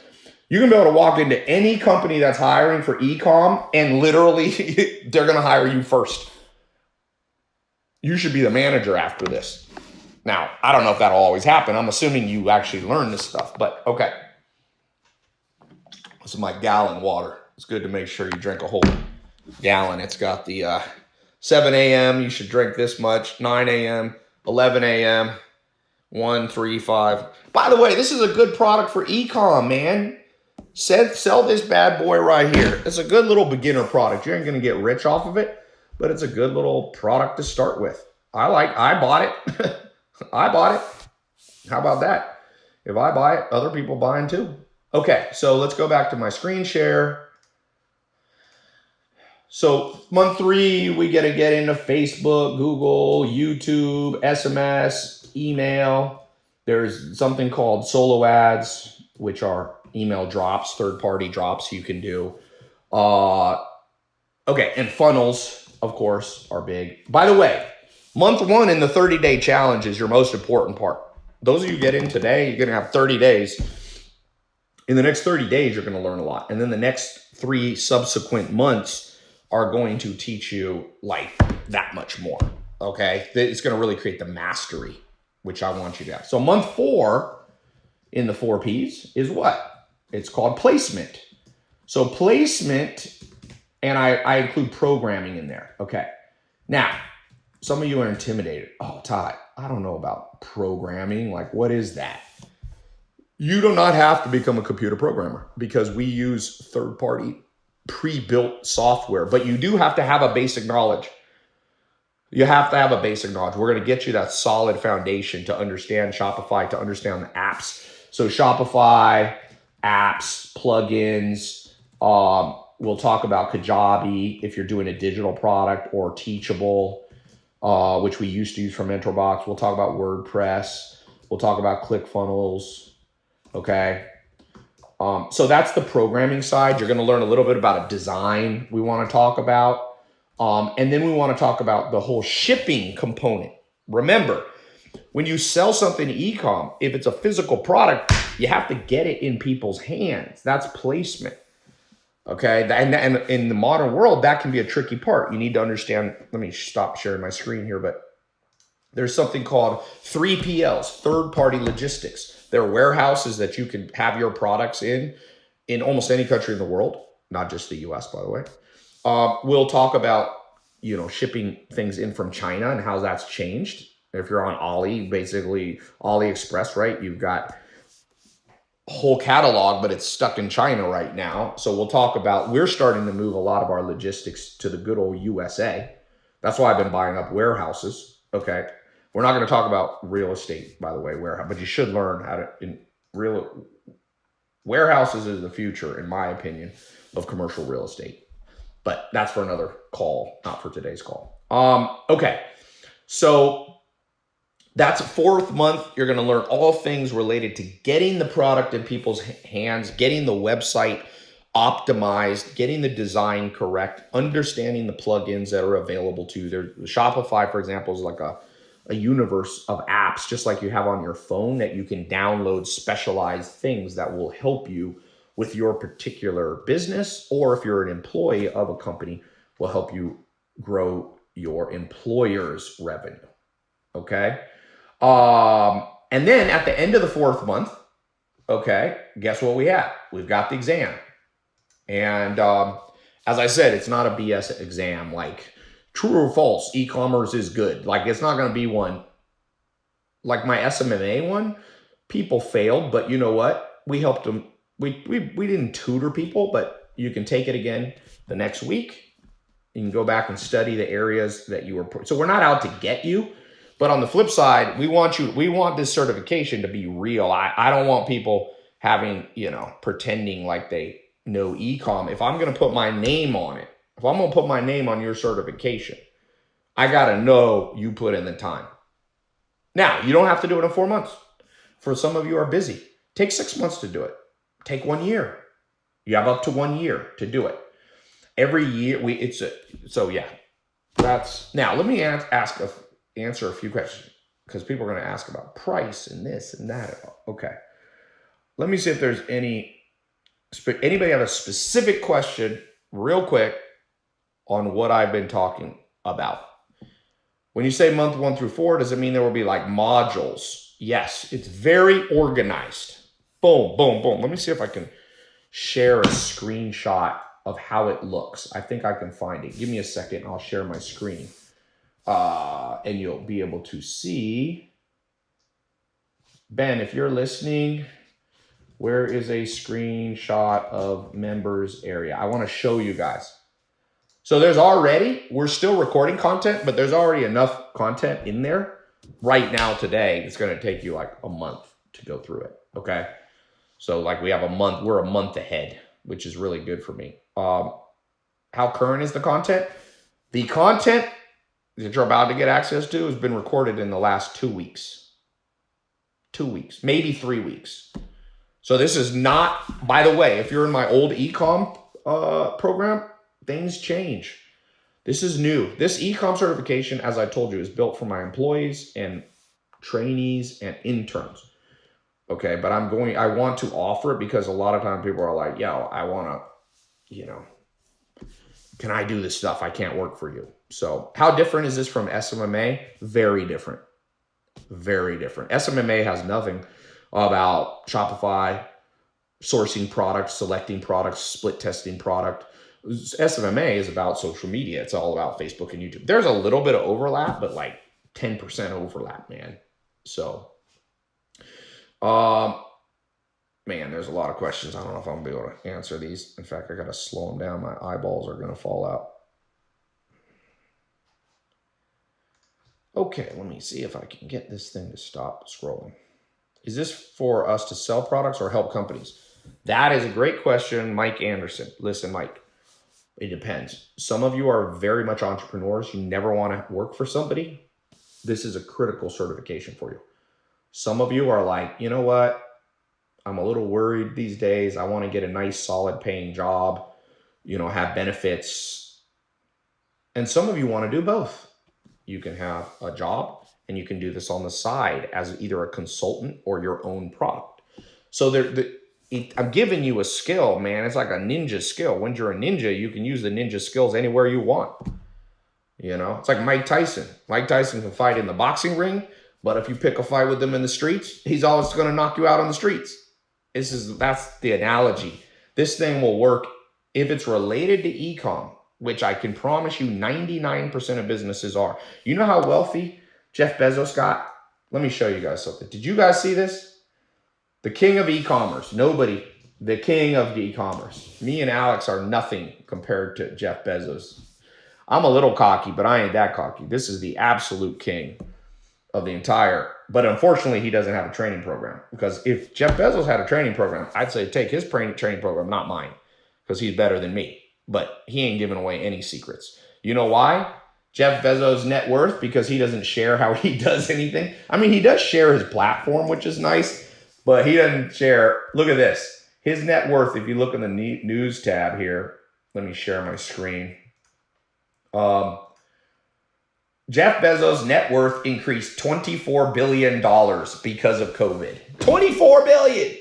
you're going to be able to walk into any company that's hiring for e-com and literally they're going to hire you first. You should be the manager after this. Now, I don't know if that'll always happen. I'm assuming you actually learn this stuff, but okay. This is my gallon water. It's good to make sure you drink a whole gallon. It's got the 7 a.m. You should drink this much, 9 a.m., 11 a.m., 1, 3, 5. By the way, this is a good product for e-com, man. Sell this bad boy right here. It's a good little beginner product. You ain't going to get rich off of it, but it's a good little product to start with. I bought it. I bought it. How about that? If I buy it, other people buying too. Okay, so let's go back to my screen share. So month 3, we get to get into Facebook, Google, YouTube, SMS, email. There's something called solo ads, which are email drops, third-party drops you can do. Okay, and funnels, of course, are big. By the way, month 1 in the 30-day challenge is your most important part. Those of you get in today, you're going to have 30 days. In the next 30 days, you're going to learn a lot. And then the next 3 subsequent months are going to teach you like that much more, okay? It's going to really create the mastery, which I want you to have. So month 4 in the 4 Ps is what? It's called placement. So placement, and I include programming in there, okay? Now, some of you are intimidated. Oh, Todd, I don't know about programming. Like, what is that? You do not have to become a computer programmer because we use third-party pre-built software, but you do have to have a basic knowledge. You have to have a basic knowledge. We're going to get you that solid foundation to understand Shopify, to understand the apps. So Shopify, apps, plugins. We'll talk about Kajabi if you're doing a digital product, or Teachable, which we used to use for MentorBox. We'll talk about WordPress. We'll talk about ClickFunnels. Okay. So that's the programming side. You're going to learn a little bit about a design we want to talk about. And then we want to talk about the whole shipping component. Remember, when you sell something to e-com, if it's a physical product, you have to get it in people's hands. That's placement. Okay. And in the modern world, that can be a tricky part. You need to understand. Let me stop sharing my screen here, but there's something called 3PLs, third-party logistics. There are warehouses that you can have your products in almost any country in the world, not just the US, by the way. We'll talk about, shipping things in from China and how that's changed. If you're on basically AliExpress, right? You've got a whole catalog, but it's stuck in China right now. So we'll talk about, we're starting to move a lot of our logistics to the good old USA. That's why I've been buying up warehouses. Okay. We're not going to talk about real estate, by the way, warehouse, but you should learn how to, warehouses is the future, in my opinion, of commercial real estate. But that's for another call, not for today's call. Okay. So that's 4th month. You're going to learn all things related to getting the product in people's hands, getting the website optimized, getting the design correct, understanding the plugins that are available to you. Shopify, for example, is like a universe of apps, just like you have on your phone, that you can download specialized things that will help you with your particular business, or if you're an employee of a company, will help you grow your employer's revenue. Okay. And then at the end of the 4th month, okay, guess what we have? We've got the exam. And as I said, it's not a BS exam like true or false, e-commerce is good. Like, it's not going to be one like my SMMA one. People failed, but you know what? We helped them. We didn't tutor people, but you can take it again the next week. You can go back and study the areas that you were. So we're not out to get you, but on the flip side, we want this certification to be real. I don't want people having, pretending like they know e-com. If I'm going to put my name on it, if I'm going to put my name on your certification, I got to know you put in the time. Now, you don't have to do it in 4 months. For some of you are busy. Take 6 months to do it. Take 1 year. You have up to 1 year to do it. Every year, that's, now let me answer a few questions, because people are going to ask about price and this and that. Okay. Let me see if there's anybody have a specific question real quick on what I've been talking about. When you say month 1 through 4, does it mean there will be like modules? Yes, it's very organized. Boom, boom, boom. Let me see if I can share a screenshot of how it looks. I think I can find it. Give me a second. I'll share my screen. And you'll be able to see. Ben, if you're listening, where is a screenshot of members area? I want to show you guys. So we're still recording content, but there's already enough content in there right now today. It's going to take you like a month to go through it. Okay. So like we're a month ahead, which is really good for me. How current is the content? The content that you're about to get access to has been recorded in the last 2 weeks. 2 weeks, maybe 3 weeks. So this is not, by the way, if you're in my old e-com program, things change. This is new. This e-com certification, as I told you, is built for my employees and trainees and interns. Okay, but I want to offer it because a lot of times people are like, yo, I want to, can I do this stuff? I can't work for you. So how different is this from SMMA? Very different. Very different. SMMA has nothing about Shopify, sourcing products, selecting products, split testing product. SMMA is about social media. It's all about Facebook and YouTube. There's a little bit of overlap, but like 10% overlap, man. So, man, there's a lot of questions. I don't know if I'm going to be able to answer these. In fact, I got to slow them down. My eyeballs are going to fall out. Okay, let me see if I can get this thing to stop scrolling. Is this for us to sell products or help companies? That is a great question, Mike Anderson. Listen, Mike, it depends. Some of you are very much entrepreneurs. You never want to work for somebody. This is a critical certification for you. Some of you are like, you know what? I'm a little worried these days. I want to get a nice, solid paying job, have benefits. And some of you want to do both. You can have a job and you can do this on the side as either a consultant or your own product. So I'm giving you a skill, man. It's like a ninja skill. When you're a ninja, you can use the ninja skills anywhere you want. It's like Mike Tyson. Mike Tyson can fight in the boxing ring, but if you pick a fight with him in the streets, he's always going to knock you out on the streets. That's the analogy. This thing will work if it's related to e-com, which I can promise you 99% of businesses are. You know how wealthy Jeff Bezos got? Let me show you guys something. Did you guys see this? The king of e-commerce. Nobody. The king of e-commerce. Me and Alex are nothing compared to Jeff Bezos. I'm a little cocky, but I ain't that cocky. This is the absolute king of the entire. But unfortunately, he doesn't have a training program. Because if Jeff Bezos had a training program, I'd say take his training program, not mine. Because he's better than me. But he ain't giving away any secrets. You know why? Jeff Bezos' net worth, because he doesn't share how he does anything. I mean, he does share his platform, which is nice, but he doesn't share. Look at this. His net worth, if you look in the news tab here, let me share my screen. Jeff Bezos' net worth increased $24 billion because of COVID. $24 billion.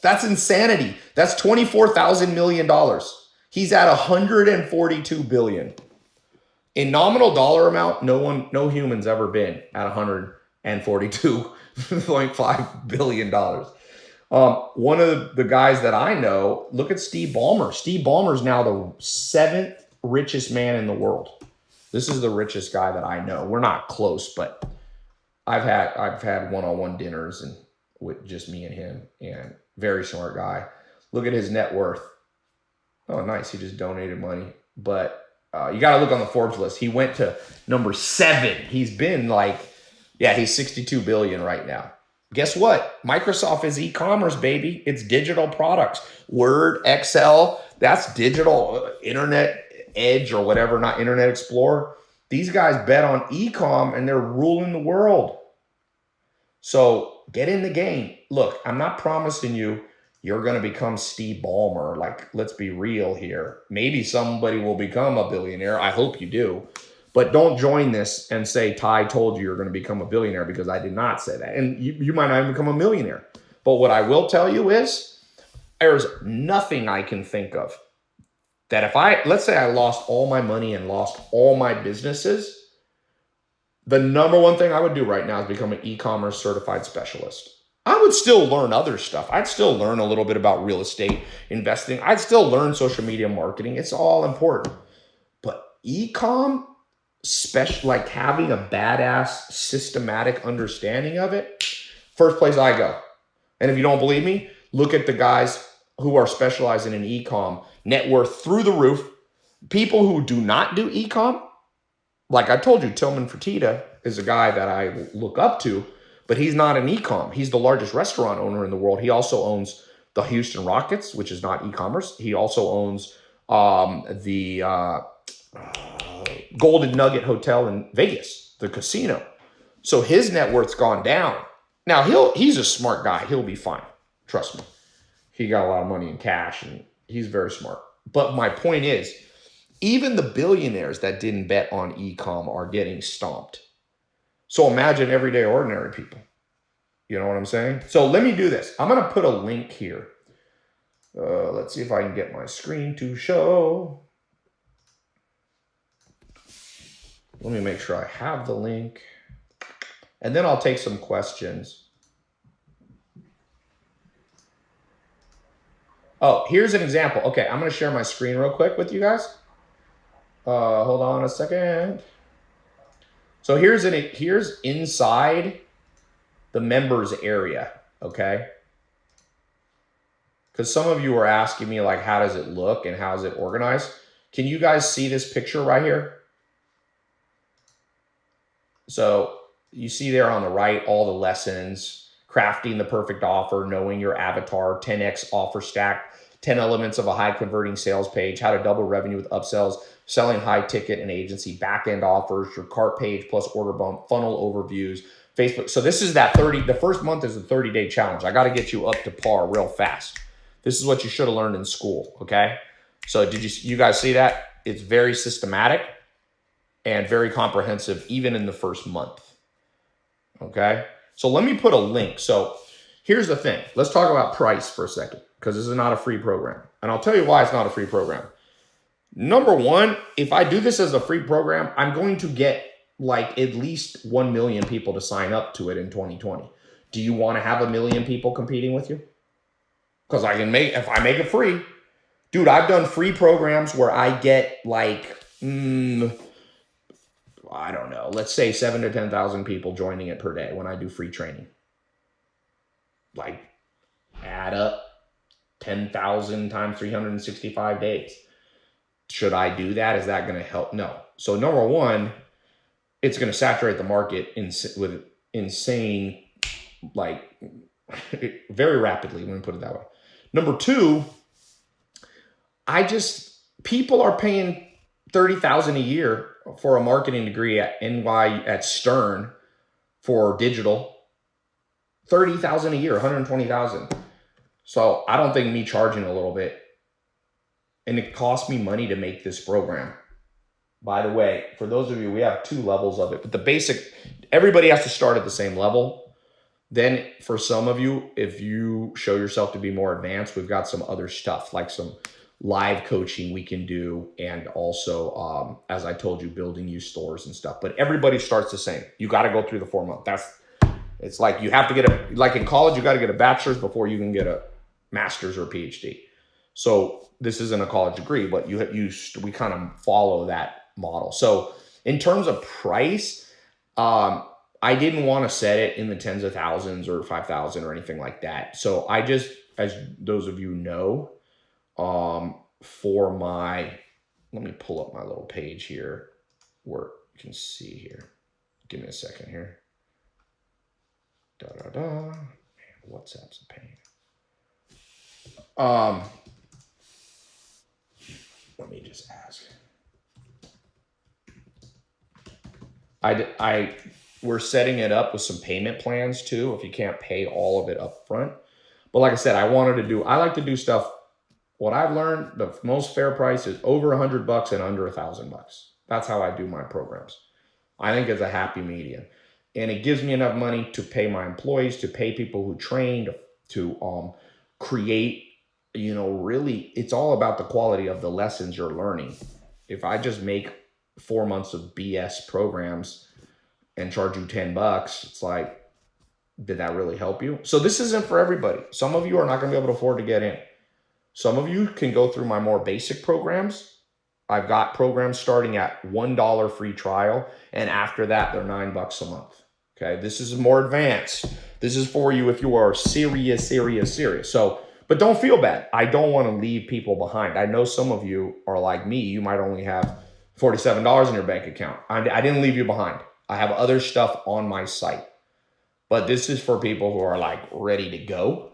That's insanity. That's $24,000 million. He's at $142 billion. In nominal dollar amount, no human's ever been at $142.5 billion. One of the guys that I know, look at Steve Ballmer. Steve Ballmer's now the 7th richest man in the world. This is the richest guy that I know. We're not close, but I've had one-on-one dinners and with just me and him, and very smart guy. Look at his net worth. Oh, nice. He just donated money. But you got to look on the Forbes list. He went to number 7. He's been he's 62 billion right now. Guess what? Microsoft is e-commerce, baby. It's digital products. Word, Excel, that's digital. Internet Edge or whatever, not Internet Explorer. These guys bet on e-com and they're ruling the world. So get in the game. Look, I'm not promising you're going to become Steve Ballmer. Like, let's be real here. Maybe somebody will become a billionaire. I hope you do. But don't join this and say, Ty told you you're going to become a billionaire, because I did not say that. And you might not even become a millionaire. But what I will tell you is there's nothing I can think of that if let's say I lost all my money and lost all my businesses, the number one thing I would do right now is become an e-commerce certified specialist. I would still learn other stuff. I'd still learn a little bit about real estate investing. I'd still learn social media marketing. It's all important. But e-com, like having a badass systematic understanding of it, first place I go. And if you don't believe me, look at the guys who are specializing in e-com, net worth through the roof. People who do not do e-com, like I told you, Tillman Fertitta is a guy that I look up to, but he's not an e-com. He's the largest restaurant owner in the world. He also owns the Houston Rockets, which is not e-commerce. He also owns the Golden Nugget Hotel in Vegas, the casino. So his net worth's gone down. Now he's a smart guy. He'll be fine. Trust me. He got a lot of money in cash and he's very smart. But my point is, even the billionaires that didn't bet on e-com are getting stomped. So imagine everyday ordinary people. You know what I'm saying? So let me do this. I'm going to put a link here. Let's see if I can get my screen to show. Let me make sure I have the link. And then I'll take some questions. Oh, here's an example. Okay, I'm going to share my screen real quick with you guys. Hold on a second. So here's inside the members area, okay? Because some of you are asking me, like, how does it look and how is it organized? Can you guys see this picture right here? So you see there on the right, all the lessons, crafting the perfect offer, knowing your avatar, 10x offer stack, 10 elements of a high converting sales page, how to double revenue with upsells, selling high ticket and agency, back-end offers, your cart page plus order bump, funnel overviews, Facebook. So this is that the first month is a 30-day challenge. I got to get you up to par real fast. This is what you should have learned in school, okay? So did you guys see that? It's very systematic and very comprehensive, even in the first month, okay? So let me put a link. So here's the thing. Let's talk about price for a second, because this is not a free program. And I'll tell you why it's not a free program. Number one, if I do this as a free program, I'm going to get like at least 1 million people to sign up to it in 2020. Do you want to have 1 million people competing with you? Because if I make it free, dude, I've done free programs where I get like, I don't know, let's say 7,000 to 10,000 people joining it per day when I do free training. Like, add up 10,000 times 365 days. Should I do that? Is that going to help? No. So number one, it's going to saturate the market with insane, like very rapidly, let me put it that way. Number two, people are paying $30,000 a year for a marketing degree at Stern for digital. $30,000 a year, $120,000. So I don't think me charging a little bit, and it cost me money to make this program. By the way, for those of you, we have 2 levels of it, but the basic, everybody has to start at the same level. Then for some of you, if you show yourself to be more advanced, we've got some other stuff, like some live coaching we can do. And also, as I told you, building you stores and stuff, but everybody starts the same. You got to go through the 4 month. It's like you have to get like in college, you got to get a bachelor's before you can get a master's or a PhD. So this isn't a college degree, but we kind of follow that model. So in terms of price, I didn't want to set it in the tens of thousands or 5,000 or anything like that. So I just, as those of you know, let me pull up my little page here where you can see here. Give me a second here. Man, WhatsApp's a pain. Let me just ask. We're setting it up with some payment plans too, if you can't pay all of it up front. But like I said, I like to do stuff. What I've learned, the most fair price is over $100 and under $1,000. That's how I do my programs. I think it's a happy medium. And it gives me enough money to pay my employees, to pay people who train, to create, really, it's all about the quality of the lessons you're learning. If I just make 4 months of BS programs and charge you $10, it's like, did that really help you? So this isn't for everybody. Some of you are not going to be able to afford to get in. Some of you can go through my more basic programs. I've got programs starting at $1 free trial, and after that, they're $9 a month. Okay, this is more advanced. This is for you if you are serious. So, but don't feel bad. I don't want to leave people behind. I know some of you are like me. You might only have $47 in your bank account. I didn't leave you behind. I have other stuff on my site, but this is for people who are like ready to go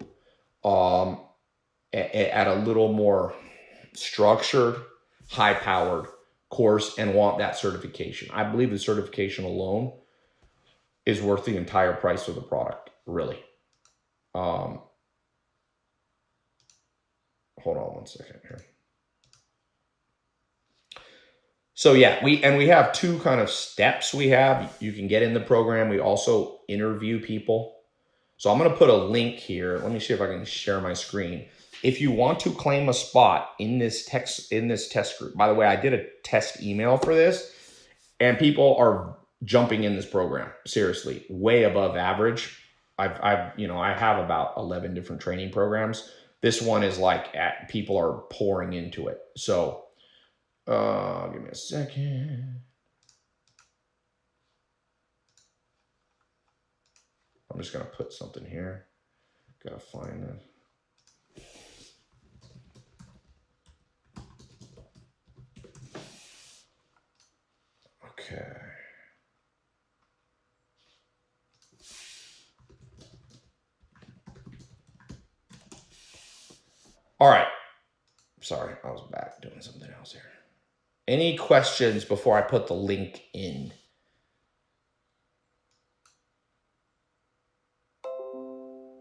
at a little more structured, high-powered course and want that certification. I believe the certification alone is worth the entire price of the product, really. Hold on one second here. So yeah, we have two kind of steps we have. You can get in the program. We also interview people. So I'm going to put a link here. Let me see if I can share my screen. If you want to claim a spot in this test group, by the way, I did a test email for this, and people are jumping in this program. Seriously, way above average. I have about 11 different training programs. This one is like people are pouring into it. So give me a second. I'm just going to put something here. Gotta find it. Okay. All right. Sorry, I was back doing something else here. Any questions before I put the link in?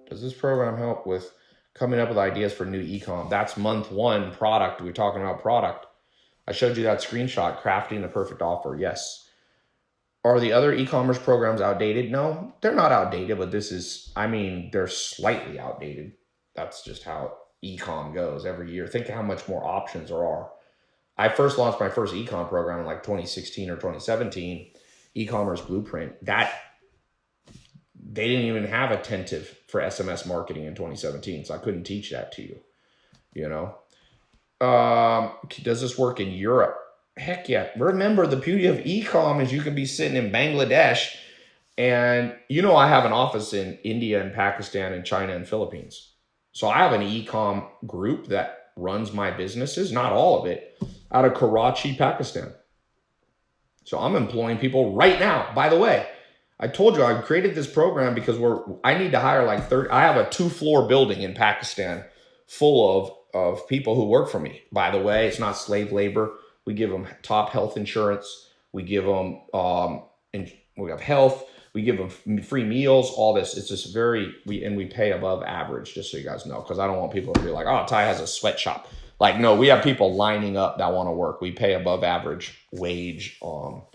Does this program help with coming up with ideas for new e-com? That's month 1 product. We're talking about product. I showed you that screenshot, crafting the perfect offer. Yes. Are the other e-commerce programs outdated? No, they're not outdated, but they're slightly outdated. That's just how e-com goes every year. Think how much more options there are. I first launched my first e-com program in like 2016 or 2017, e-commerce blueprint. They didn't even have attentive for SMS marketing in 2017, so I couldn't teach that to you. Does this work in Europe? Heck yeah. Remember, the beauty of e-com is you can be sitting in Bangladesh, and I have an office in India and Pakistan and China and Philippines. So I have an e-com group that runs my businesses, not all of it, out of Karachi, Pakistan. So I'm employing people right now. By the way, I told you I created this program because I need to hire like 30. I have a 2-floor building in Pakistan full of people who work for me. By the way, it's not slave labor. We give them top health insurance. We give them, and we have health. We give them free meals, all this. It's just we pay above average, just so you guys know, because I don't want people to be like, oh, Ty has a sweatshop. Like, no, we have people lining up that want to work. We pay above average wage. So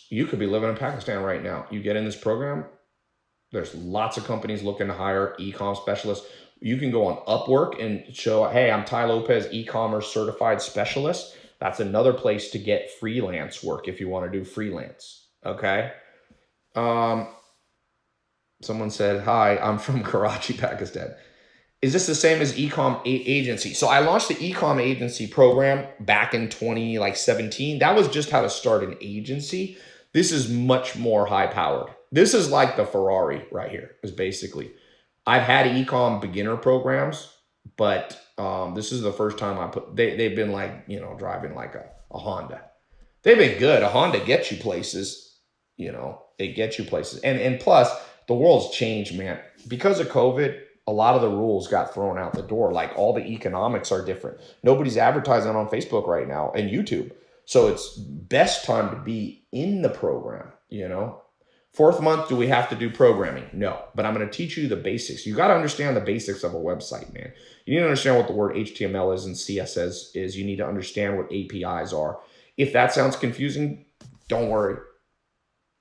you could be living in Pakistan right now. You get in this program, there's lots of companies looking to hire e-com specialists. You can go on Upwork and show, hey, I'm Ty Lopez, e-commerce certified specialist. That's another place to get freelance work if you want to do freelance. Okay. Someone said, hi, I'm from Karachi, Pakistan. Is this the same as e-com agency? So I launched the e-com agency program back in 2017. That was just how to start an agency. This is much more high powered. This is like the Ferrari right here, is basically. I've had e-com beginner programs, but this is the first time they've been like, driving like a Honda. They've been good. A Honda gets you places, it gets you places. And plus, the world's changed, man. Because of COVID, a lot of the rules got thrown out the door. Like all the economics are different. Nobody's advertising on Facebook right now and YouTube. So it's best time to be in the program, you know. Fourth month, do we have to do programming? No, but I'm going to teach you the basics. You got to understand the basics of a website, man. You need to understand what the word HTML is and CSS is. You need to understand what APIs are. If that sounds confusing, don't worry.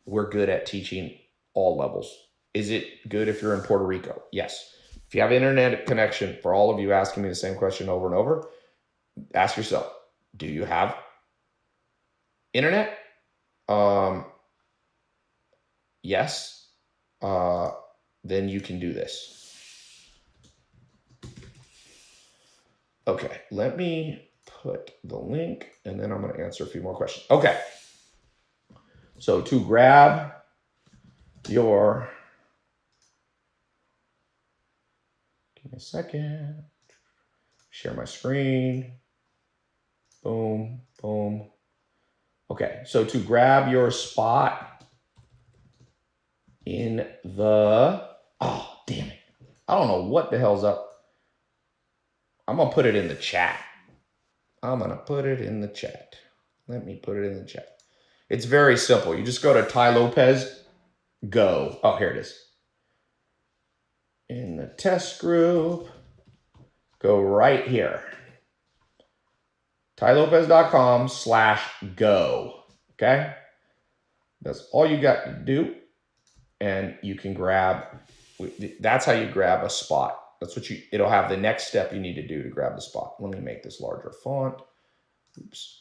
We're good at teaching all levels. Is it good if you're in Puerto Rico? Yes. If you have internet connection, for all of you asking me the same question over and over, ask yourself, do you have internet? Yes. Then you can do this. Okay, let me put the link and then I'm going to answer a few more questions. Okay. So to grab your, give me a second, share my screen. Boom, boom. Okay, so to grab your spot in the, oh, damn it. I don't know what the hell's up. I'm going to put it in the chat. I'm going to put it in the chat. Let me put it in the chat. It's very simple. You just go to Ty Lopez, go. Oh, here it is. In the test group, go right here. tylopez.com/go. Okay? That's all you got to do. And you can grab, that's how you grab a spot. That's what it'll have the next step you need to do to grab the spot. Let me make this larger font. Oops.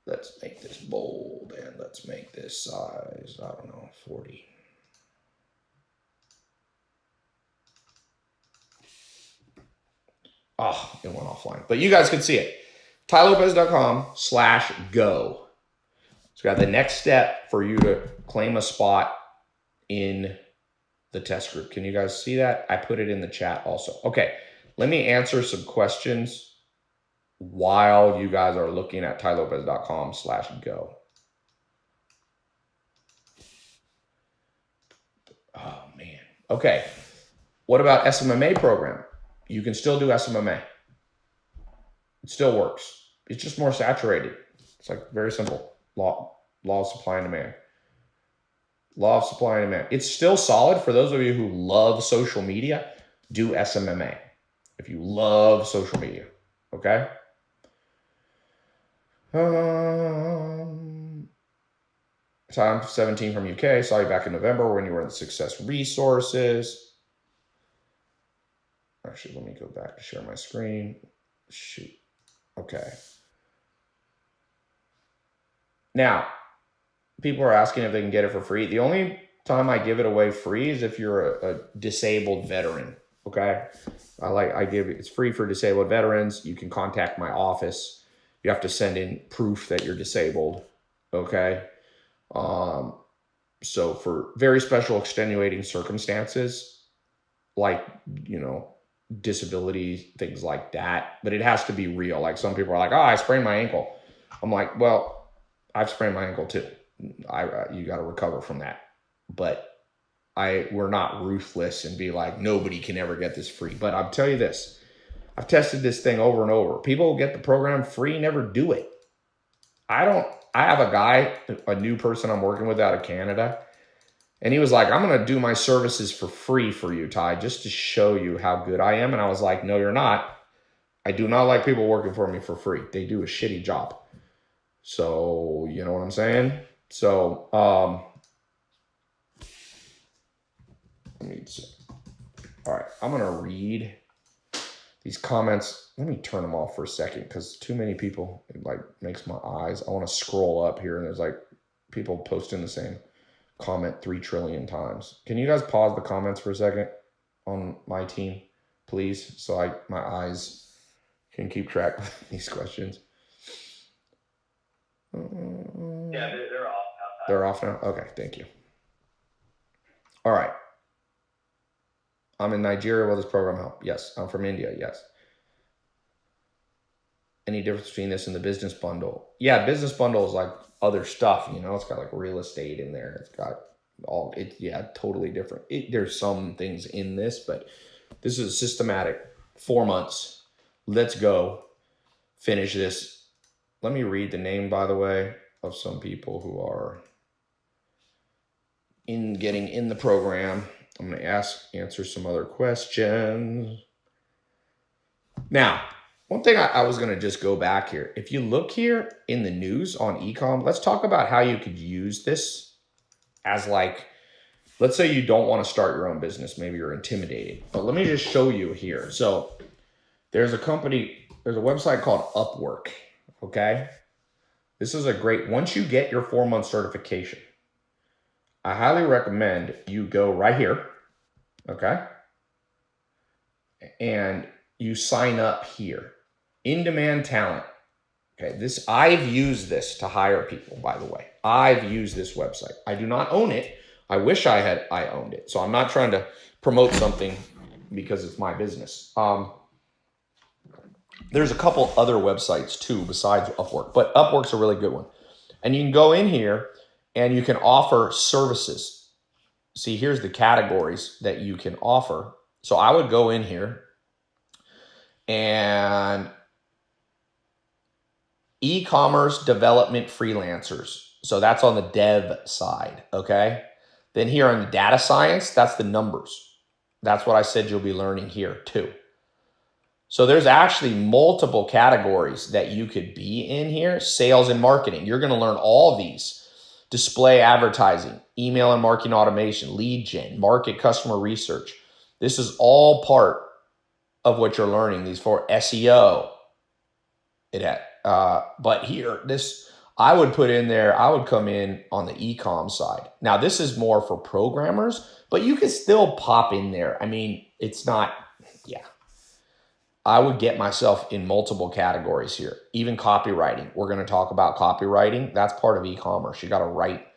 Let's make this bold and let's make this size, I don't know, 40. Oh, it went offline. But you guys can see it. tylopez.com/go. It's got the next step for you to claim a spot in the test group. Can you guys see that? I put it in the chat also. Okay, let me answer some questions while you guys are looking at tylopez.com/go. Oh, man. Okay. What about SMMA program? You can still do SMMA. It still works. It's just more saturated. It's like very simple. Law of supply and demand. Law of supply and demand. It's still solid for those of you who love social media. Do SMMA if you love social media. Okay. So I'm 17 from UK. Saw you back in November when you were in Success Resources. Actually, let me go back to share my screen. Shoot. Okay. Now, people are asking if they can get it for free. The only time I give it away free is if you're a disabled veteran. Okay. It's free for disabled veterans. You can contact my office. You have to send in proof that you're disabled. Okay. So for very special extenuating circumstances, like, you know, disability, things like that, but it has to be real. Like some people are like, oh, I sprained my ankle. I'm like, well, I've sprained my ankle too. You got to recover from that. But we're not ruthless and be like, nobody can ever get this free. But I'll tell you this, I've tested this thing over and over. People get the program free, never do it. I have a guy, a new person I'm working with out of Canada, and he was like, I'm going to do my services for free for you, Ty, just to show you how good I am. And I was like, no, you're not. I do not like people working for me for free. They do a shitty job. So, you know what I'm saying? So, let me see. All right, I'm going to read these comments. Let me turn them off for a second because too many people, it like makes my eyes. I want to scroll up here and there's like people posting the same comment 3 trillion times. Can you guys pause the comments for a second on my team, please? So my eyes can keep track of these questions. Yeah, they're off now. They're off now? Okay, thank you. All right. I'm in Nigeria. Will this program help? Yes. I'm from India. Yes. Any difference between this and the business bundle? Yeah, business bundle is like other stuff, you know, it's got like real estate in there. It's got all it, yeah, totally different. There's some things in this, but this is systematic. 4 months. Let's go finish this. Let me read the name, by the way, of some people who are getting in the program. I'm going to answer some other questions. Now, one thing I was going to just go back here. If you look here in the news on ecom, let's talk about how you could use this as like, let's say you don't want to start your own business. Maybe you're intimidated, but let me just show you here. So there's a website called Upwork. Okay. This is a great, once you get your 4-month certification, I highly recommend you go right here. Okay. And you sign up here. In-demand talent. Okay, I've used this to hire people, by the way. I've used this website. I do not own it. I wish I owned it. So I'm not trying to promote something because it's my business. There's a couple other websites too besides Upwork, but Upwork's a really good one. And you can go in here and you can offer services. See, here's the categories that you can offer. So I would go in here and e-commerce development freelancers. So that's on the dev side, okay? Then here on the data science, that's the numbers. That's what I said you'll be learning here too. So there's actually multiple categories that you could be in here. Sales and marketing, you're gonna learn all these. Display advertising, email and marketing automation, lead gen, market customer research. This is all part of what you're learning. These for SEO. But here, I would put in there, I would come in on the e-com side. Now, this is more for programmers, but you can still pop in there. I mean, it's not, yeah. I would get myself in multiple categories here. Even copywriting. We're going to talk about copywriting. That's part of e-commerce. You got to write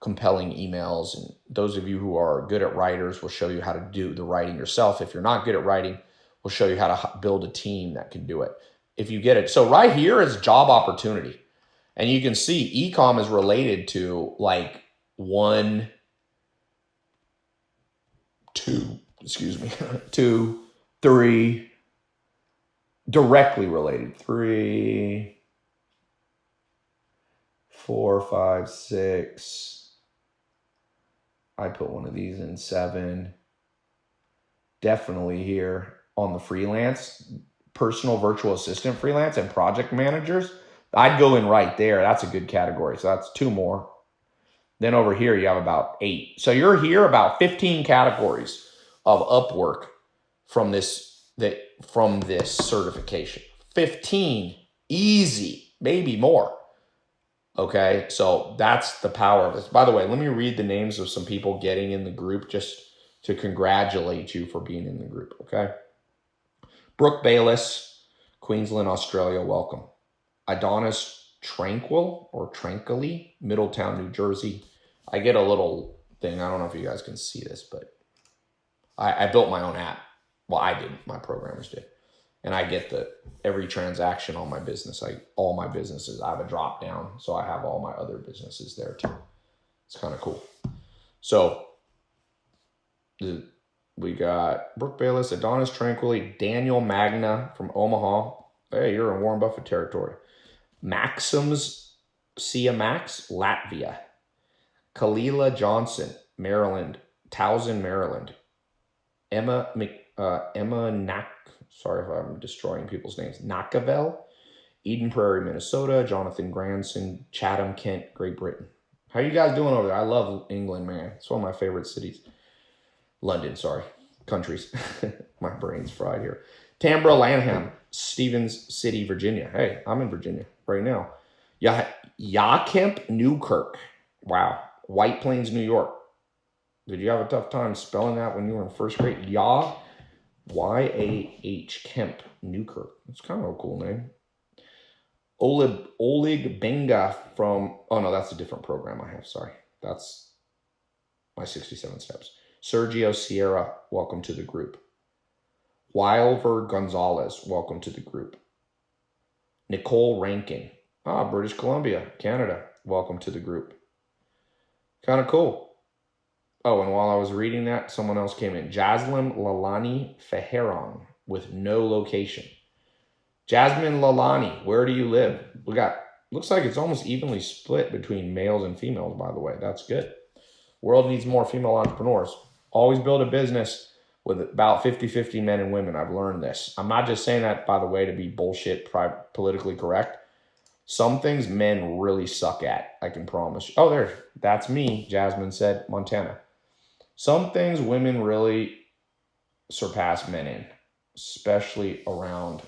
compelling emails. And those of you who are good at writers will show you how to do the writing yourself. If you're not good at writing, we'll show you how to build a team that can do it. If you get it. So right here is job opportunity. And you can see e-com is related to like 1, 2, 2, 3, directly related. 3, 4, 5, 6. I put one of these in 7. Definitely here on the freelance, personal virtual assistant freelance and project managers. I'd go in right there. That's a good category. So that's 2 more. Then over here, you have about 8. So you're here about 15 categories of Upwork from this certification. 15, easy, maybe more. Okay, so that's the power of this. By the way, let me read the names of some people getting in the group just to congratulate you for being in the group, okay? Brooke Bayless, Queensland, Australia, welcome. Adonis Tranquilly, Middletown, New Jersey. I get a little thing. I don't know if you guys can see this, but I built my own app. Well, I didn't. My programmers did. And I get every transaction on my business. All my businesses, I have a drop down. So I have all my other businesses there too. It's kind of cool. So we got Brooke Bayless, Adonis Tranquilly, Daniel Magna from Omaha. Hey, you're in Warren Buffett territory. Maxims Sia Max, Latvia. Kalila Johnson, Maryland. Towson, Maryland. Emma sorry if I'm destroying people's names. Nakavel, Eden Prairie, Minnesota. Jonathan Granson, Chatham, Kent, Great Britain. How you guys doing over there? I love England, man. It's one of my favorite cities. London, sorry. Countries. My brain's fried here. Tambra Lanham, Stevens City, Virginia. Hey, I'm in Virginia right now. Yakemp, Newkirk. Wow. White Plains, New York. Did you have a tough time spelling that when you were in first grade? Y-A-H, Kemp, Newkirk. It's kind of a cool name. Oleg Benga from, oh no, that's a different program I have, sorry. That's my 67 steps. Sergio Sierra, welcome to the group. Wilver Gonzalez, welcome to the group. Nicole Rankin. British Columbia, Canada. Welcome to the group. Kind of cool. Oh, and while I was reading that, someone else came in. Jasmine Lalani Feheron with no location. Jasmine Lalani, where do you live? We got, looks like it's almost evenly split between males and females, by the way. That's good. World needs more female entrepreneurs. Always build a business with about 50-50 men and women. I've learned this. I'm not just saying that, by the way, to be bullshit, politically correct. Some things men really suck at, I can promise you. Oh, that's me, Jasmine said, Montana. Some things women really surpass men in, especially around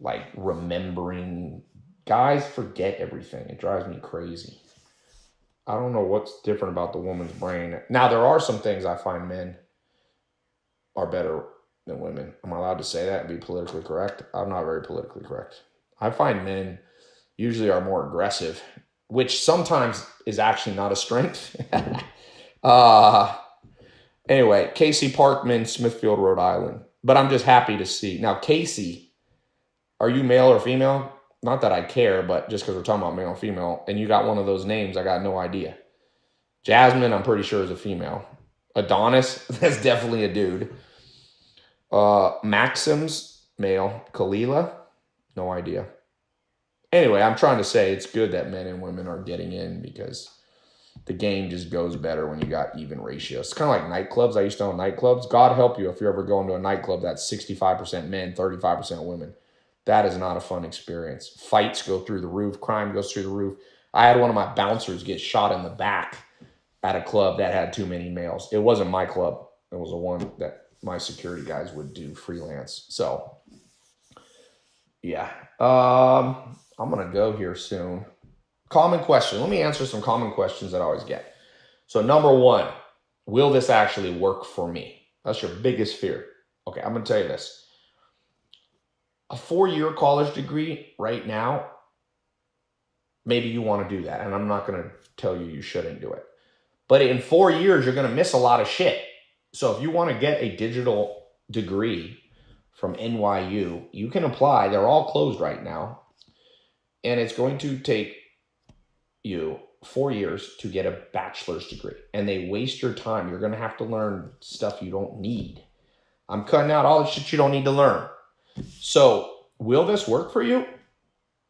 like remembering. Guys forget everything. It drives me crazy. I don't know what's different about the woman's brain. Now, there are some things I find men are better than women. Am I allowed to say that and be politically correct? I'm not very politically correct. I find men usually are more aggressive, which sometimes is actually not a strength. Anyway, Casey Parkman, Smithfield, Rhode Island. But I'm just happy to see. Now, Casey, are you male or female? Not that I care, but just because we're talking about male and female, and you got one of those names, I got no idea. Jasmine, I'm pretty sure is a female. Adonis, that's definitely a dude. Maxim's male. Kalila, no idea. Anyway, I'm trying to say it's good that men and women are getting in because the game just goes better when you got even ratios. It's kind of like nightclubs. I used to own nightclubs. God help you if you're ever going to a nightclub that's 65% men, 35% women. That is not a fun experience. Fights go through the roof. Crime goes through the roof. I had one of my bouncers get shot in the back at a club that had too many males. It wasn't my club. It was the one that my security guys would do freelance. So, yeah. I'm going to go here soon. Common question. Let me answer some common questions that I always get. So number one, will this actually work for me? That's your biggest fear. Okay, I'm going to tell you this. A 4-year college degree right now, maybe you want to do that. And I'm not going to tell you shouldn't do it. But in 4 years, you're going to miss a lot of shit. So if you want to get a digital degree from NYU, you can apply. They're all closed right now. And it's going to take you 4 years to get a bachelor's degree. And they waste your time. You're going to have to learn stuff you don't need. I'm cutting out all the shit you don't need to learn. So will this work for you?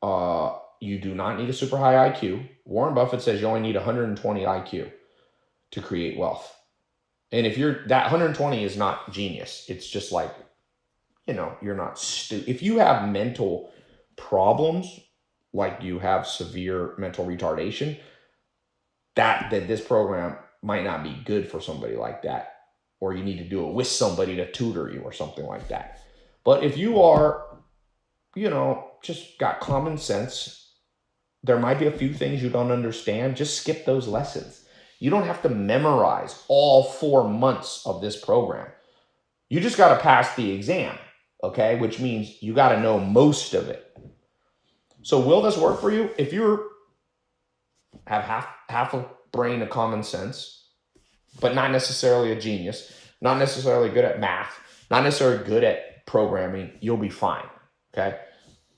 You do not need a super high IQ. Warren Buffett says you only need 120 IQ to create wealth. And if that 120 is not genius, it's just like, you're not stupid. If you have mental problems, like you have severe mental retardation, that this program might not be good for somebody like that. Or you need to do it with somebody to tutor you or something like that. But if you are, just got common sense, there might be a few things you don't understand. Just skip those lessons. You don't have to memorize all 4 months of this program. You just got to pass the exam, okay? Which means you got to know most of it. So will this work for you? If you have half a brain of common sense, but not necessarily a genius, not necessarily good at math, not necessarily good at programming, you'll be fine, okay?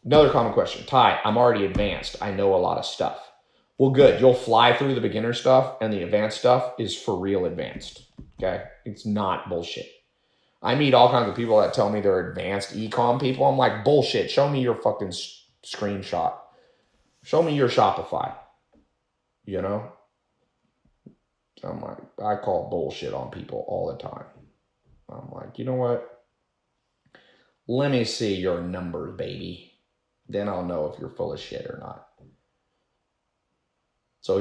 Another common question. Ty, I'm already advanced. I know a lot of stuff. Well, good. You'll fly through the beginner stuff, and the advanced stuff is for real advanced, okay? It's not bullshit. I meet all kinds of people that tell me they're advanced e-com people. I'm like, bullshit. Show me your fucking screenshot. Show me your Shopify. I'm like, I call bullshit on people all the time. I'm like, you know what? Let me see your numbers, baby. Then I'll know if you're full of shit or not. So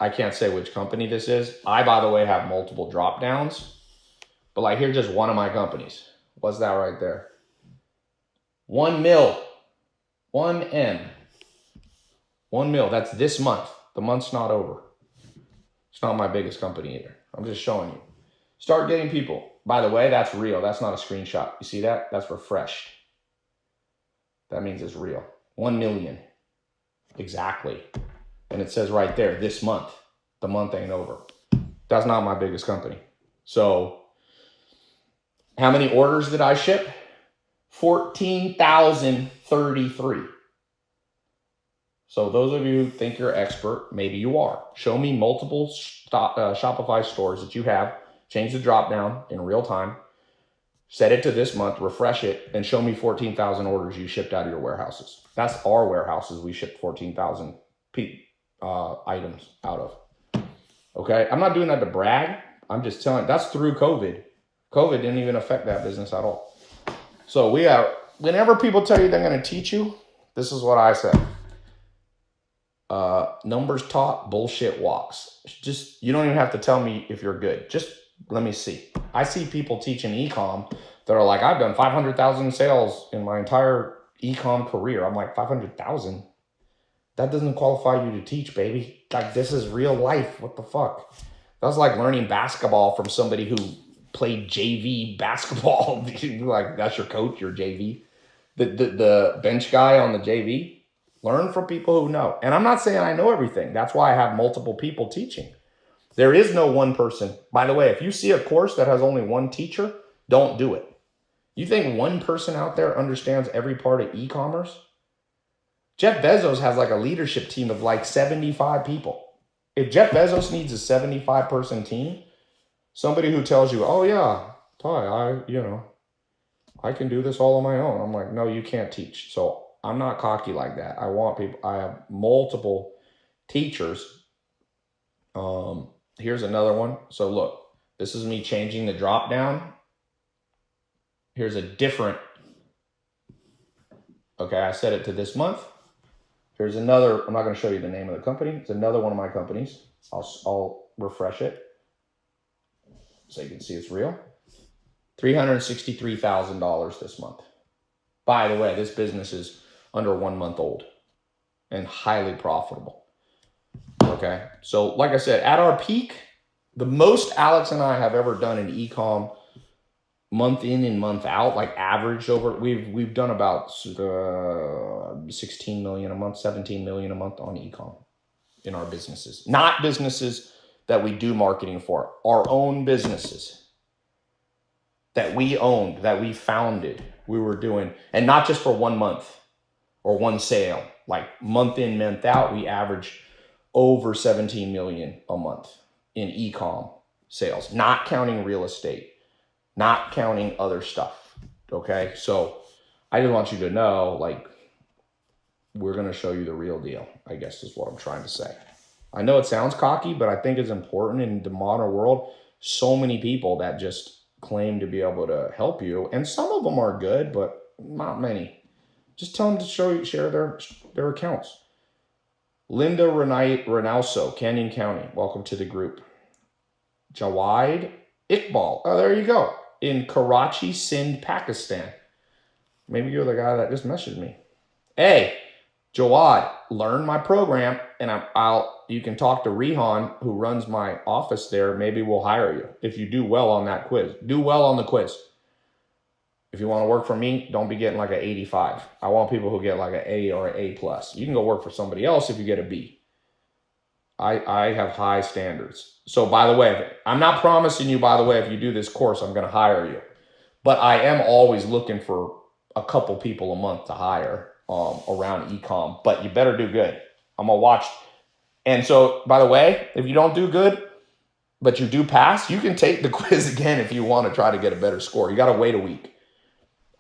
I can't say which company this is. I, by the way, have multiple drop downs. But here's just one of my companies. What's that right there? 1 mil. 1M. 1 mil. That's this month. The month's not over. It's not my biggest company either. I'm just showing you. Start getting people. By the way, that's real. That's not a screenshot. You see that? That's refreshed. That means it's real. 1 million. Exactly. And it says right there, this month. The month ain't over. That's not my biggest company. So, how many orders did I ship? 14,033. So those of you who think you're expert, maybe you are. Show me multiple Shopify stores that you have. Change the drop down in real time. Set it to this month, refresh it, and show me 14,000 orders you shipped out of your warehouses. That's our warehouses we shipped 14,000 items out of. Okay? I'm not doing that to brag. I'm just telling, that's through COVID. COVID didn't even affect that business at all. So whenever people tell you they're going to teach you, this is what I say. Numbers taught, bullshit walks. Just, you don't even have to tell me if you're good. Just let me see. I see people teaching e-com that are like, I've done 500,000 sales in my entire e-com career. I'm like, 500,000? That doesn't qualify you to teach, baby. Like, this is real life. What the fuck? That's like learning basketball from somebody who played JV basketball. Like, that's your coach, your JV. The bench guy on the JV. Learn from people who know. And I'm not saying I know everything. That's why I have multiple people teaching. There is no one person. By the way, if you see a course that has only one teacher, don't do it. You think one person out there understands every part of e-commerce? Jeff Bezos has like a leadership team of like 75 people. If Jeff Bezos needs a 75-person team, somebody who tells you, oh yeah, Ty, I can do this all on my own. I'm like, no, you can't teach. So I'm not cocky like that. I want people, I have multiple teachers. Here's another one. So look, this is me changing the drop down. Here's a different, okay, I set it to this month. Here's another, I'm not going to show you the name of the company. It's another one of my companies. I'll refresh it so you can see it's real. $363,000 this month. By the way, this business is under 1 month old and highly profitable. Okay. So like I said, at our peak, the most Alex and I have ever done in e-com month in and month out, like average over, we've done about 16 million a month, 17 million a month on e-com in our businesses. Not businesses that we do marketing for, our own businesses that we owned, that we founded, we were doing, and not just for 1 month or one sale, like month in, month out, we average over 17 million a month in e-com sales, not counting real estate, not counting other stuff. Okay. So I just want you to know, like, we're going to show you the real deal, I guess is what I'm trying to say. I know it sounds cocky, but I think it's important in the modern world. So many people that just claim to be able to help you, and some of them are good, but not many. Just tell them to share their accounts. Linda Renauso, Canyon County, welcome to the group. Jawad Iqbal, oh, there you go, in Karachi, Sindh, Pakistan. Maybe you're the guy that just messaged me. Hey, Jawad, learn my program, and you can talk to Rehan, who runs my office there. Maybe we'll hire you if you do well on that quiz. Do well on the quiz. If you want to work for me, don't be getting like an 85. I want people who get like an A or an A+. You can go work for somebody else if you get a B. I have high standards. So by the way, I'm not promising you, by the way, if you do this course, I'm going to hire you. But I am always looking for a couple people a month to hire around e-com. But you better do good. I'm going to watch. And so, by the way, if you don't do good, but you do pass, you can take the quiz again if you want to try to get a better score. You got to wait a week.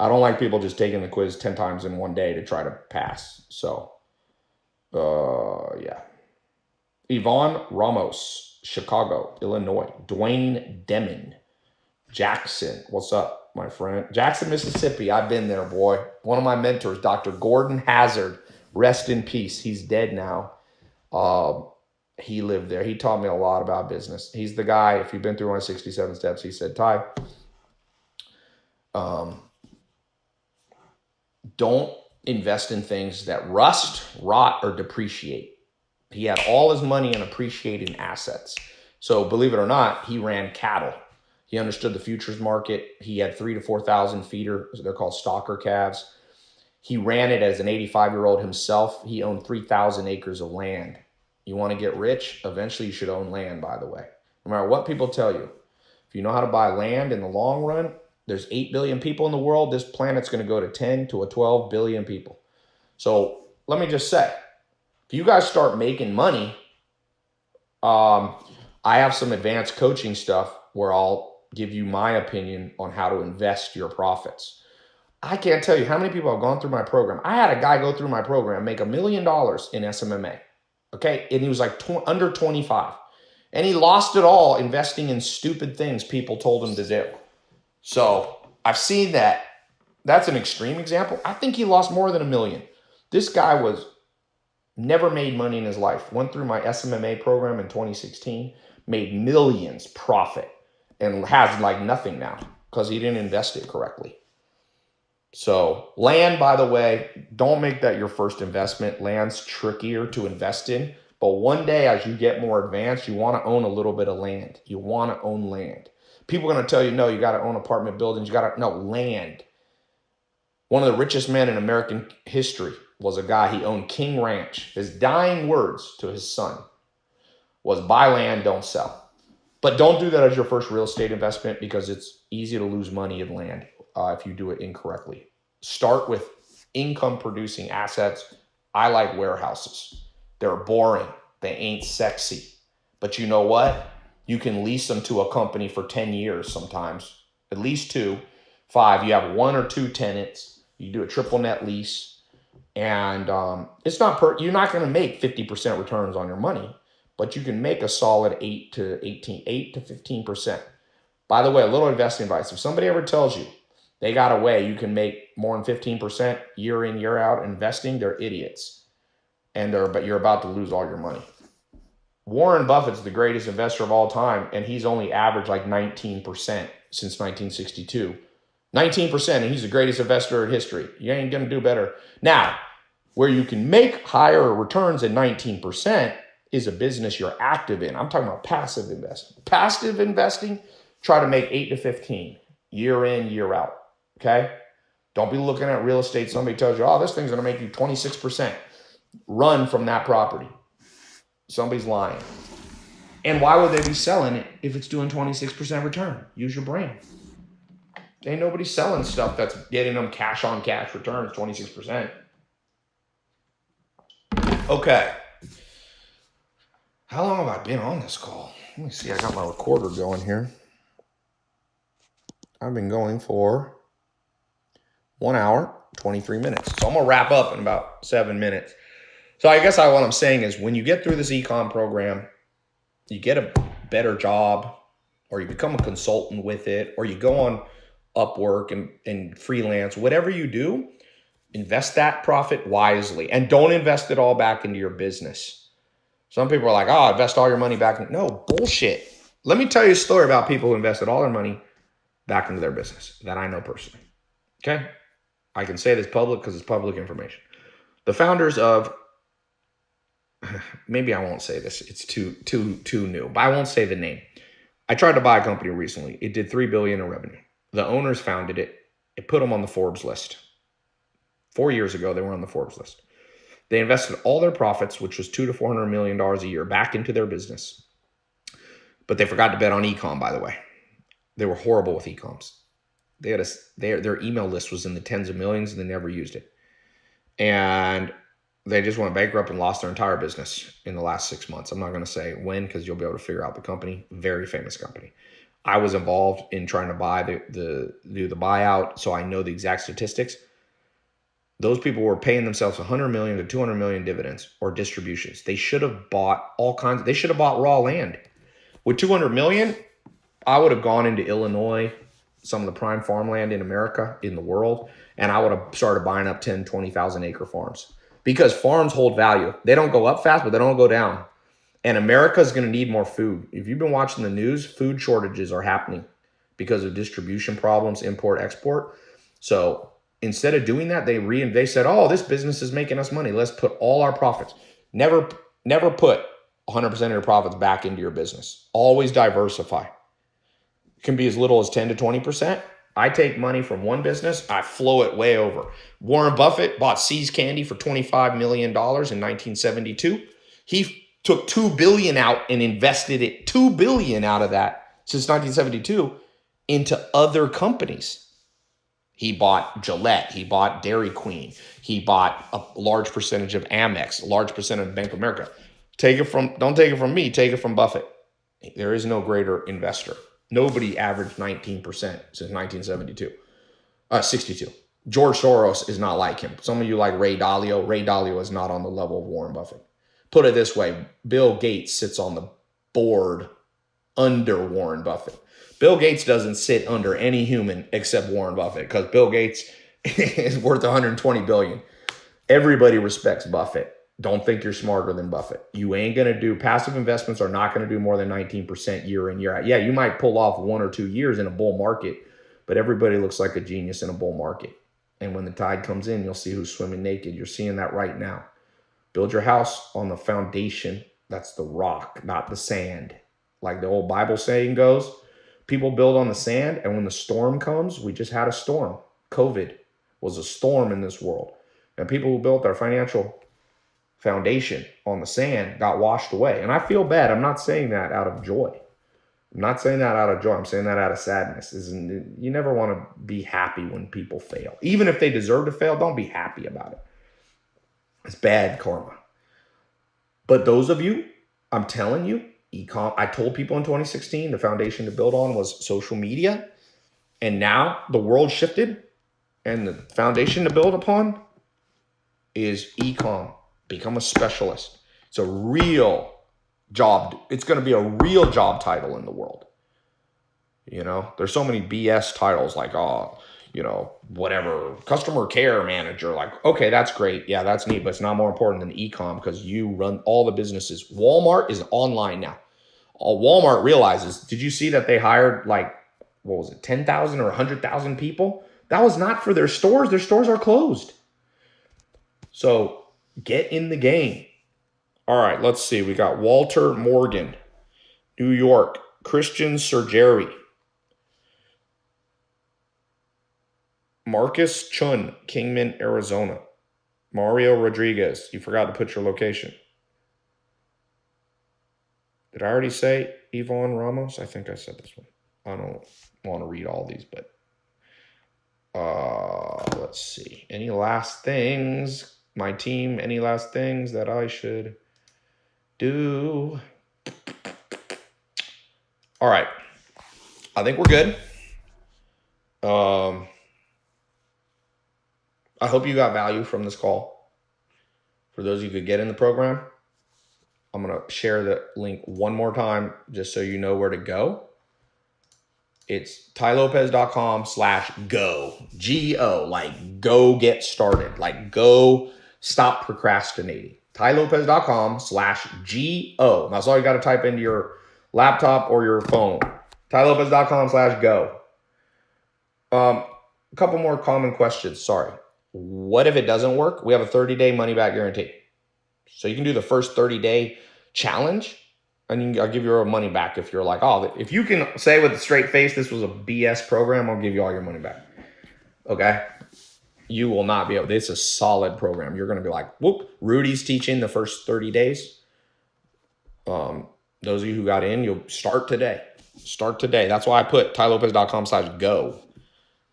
I don't like people just taking the quiz 10 times in one day to try to pass. So, yeah. Yvonne Ramos, Chicago, Illinois. Dwayne Demon, Jackson. What's up, my friend? Jackson, Mississippi. I've been there, boy. One of my mentors, Dr. Gordon Hazard. Rest in peace. He's dead now. He lived there. He taught me a lot about business. He's the guy, if you've been through my 67 steps, he said, Ty, don't invest in things that rust, rot, or depreciate. He had all his money in appreciating assets. So believe it or not, he ran cattle. He understood the futures market. He had 3,000 to 4,000 feeder. They're called stalker calves. He ran it as an 85-year-old himself. He owned 3,000 acres of land. You want to get rich? Eventually you should own land, by the way. No matter what people tell you. If you know how to buy land in the long run, there's 8 billion people in the world. This planet's going to go to 10 to 12 billion people. So let me just say, If you guys start making money, I have some advanced coaching stuff where I'll give you my opinion on how to invest your profits. I can't tell you how many people have gone through my program. I had a guy go through my program, make $1 million in SMMA. Okay. And he was like under 25. And he lost it all investing in stupid things people told him to do. So I've seen that. That's an extreme example. I think he lost more than $1 million. This guy was never made money in his life. Went through my SMMA program in 2016, made millions profit, and has like nothing now because he didn't invest it correctly. So land, by the way, don't make that your first investment. Land's trickier to invest in. But one day, as you get more advanced, you want to own a little bit of land. You want to own land. People are going to tell you, no, you got to own apartment buildings. You got to, no, land. One of the richest men in American history was a guy, he owned King Ranch. His dying words to his son was buy land, don't sell. But don't do that as your first real estate investment because it's easy to lose money in land if you do it incorrectly. Start with income producing assets. I like warehouses. They're boring. They ain't sexy. But you know what? You can lease them to a company for 10 years sometimes, at least 2, 5. You have 1 or 2 tenants. You do a triple net lease. And it's not you're not going to make 50% returns on your money, but you can make a solid 8 to 15%. By the way, a little investing advice. If somebody ever tells you they got a way you can make more than 15% year in, year out investing, they're idiots. But you're about to lose all your money. Warren Buffett's the greatest investor of all time, and he's only averaged like 19% since 1962. 19%, and he's the greatest investor in history. You ain't going to do better. Now, where you can make higher returns than 19% is a business you're active in. I'm talking about passive investing. Passive investing, try to make 8 to 15, year in, year out, okay? Don't be looking at real estate. Somebody tells you, oh, this thing's going to make you 26%. Run from that property. Somebody's lying. And why would they be selling it if it's doing 26% return? Use your brain. Ain't nobody selling stuff that's getting them cash on cash returns, 26%. Okay. How long have I been on this call? Let me see. I got my recorder going here. I've been going for 1 hour, 23 minutes. So I'm going to wrap up in about 7 minutes. So I guess what I'm saying is when you get through this ecom program, you get a better job, or you become a consultant with it, or you go on Upwork and freelance, whatever you do, invest that profit wisely and don't invest it all back into your business. Some people are like, oh, invest all your money back. No, bullshit. Let me tell you a story about people who invested all their money back into their business that I know personally. Okay? I can say this public because it's public information. The founders of, maybe I won't say this. It's too new, but I won't say the name. I tried to buy a company recently. It did $3 billion in revenue. The owners founded it. It put them on the Forbes list. 4 years ago, they were on the Forbes list. They invested all their profits, which was $200 to $400 million a year, back into their business. But they forgot to bet on ecom, by the way. They were horrible with ecoms. They had their email list was in the tens of millions, and they never used it. And they just went bankrupt and lost their entire business in the last 6 months. I'm not going to say when because you'll be able to figure out the company. Very famous company. I was involved in trying to buy do the buyout, so I know the exact statistics. Those people were paying themselves $100 million to $200 million dividends or distributions. They should have bought they should have bought raw land. With $200 million, I would have gone into Illinois, some of the prime farmland in America, in the world, and I would have started buying up 10, 20,000 acre farms. Because farms hold value. They don't go up fast, but they don't go down. And America is going to need more food. If you've been watching the news, food shortages are happening because of distribution problems, import, export. So instead of doing that, they said, oh, this business is making us money. Let's put all our profits. Never put 100% of your profits back into your business. Always diversify. It can be as little as 10 to 20%. I take money from one business, I flow it way over. Warren Buffett bought See's Candy for $25 million in 1972. He took $2 billion out and invested it, $2 billion out of that since 1972 into other companies. He bought Gillette. He bought Dairy Queen. He bought a large percentage of Amex, a large percentage of Bank of America. Don't take it from me, take it from Buffett. There is no greater investor. Nobody averaged 19% since 1972, 62. George Soros is not like him. Some of you like Ray Dalio. Ray Dalio is not on the level of Warren Buffett. Put it this way, Bill Gates sits on the board under Warren Buffett. Bill Gates doesn't sit under any human except Warren Buffett because Bill Gates is worth 120 billion. Everybody respects Buffett. Don't think you're smarter than Buffett. You ain't going to do, passive investments are not going to do more than 19% year in, year out. Yeah, you might pull off 1 or 2 years in a bull market, but everybody looks like a genius in a bull market. And when the tide comes in, you'll see who's swimming naked. You're seeing that right now. Build your house on the foundation. That's the rock, not the sand. Like the old Bible saying goes, people build on the sand, and when the storm comes, we just had a storm. COVID was a storm in this world. And people who built their financial foundation on the sand got washed away. And I feel bad. I'm not saying that out of joy. I'm not saying that out of joy. I'm saying that out of sadness. You never want to be happy when people fail. Even if they deserve to fail, don't be happy about it. It's bad karma. But those of you, I'm telling you, I told people in 2016, the foundation to build on was social media. And now the world shifted, and the foundation to build upon is e-com. Become a specialist. It's a real job. It's going to be a real job title in the world. You know, there's so many BS titles like, whatever, customer care manager. Like, okay, that's great. Yeah, that's neat, but it's not more important than e-com because you run all the businesses. Walmart is online now. Walmart realizes, did you see that they hired 10,000 or 100,000 people? That was not for their stores. Their stores are closed. So get in the game. All right, let's see. We got Walter Morgan, New York. Christian Sergeri. Marcus Chun, Kingman, Arizona. Mario Rodriguez. You forgot to put your location. Did I already say Yvonne Ramos? I think I said this one. I don't want to read all these, but let's see. Any last things? My team, any last things that I should do? All right. I think we're good. I hope you got value from this call. For those of you who could get in the program, I'm going to share the link one more time just so you know where to go. It's tylopez.com/go. G-O, like go get started. Like go stop procrastinating. tylopez.com/G-O. That's all you got to type into your laptop or your phone. tylopez.com/go. A couple more common questions. Sorry. What if it doesn't work? We have a 30-day money-back guarantee. So you can do the first 30-day challenge, and I'll give you your money back if you're like, if you can say with a straight face this was a BS program, I'll give you all your money back. Okay? You will not be able. It's a solid program. You're going to be like, whoop, Rudy's teaching the first 30 days. Those of you who got in, you'll start today. Start today. That's why I put tylopez.com/go.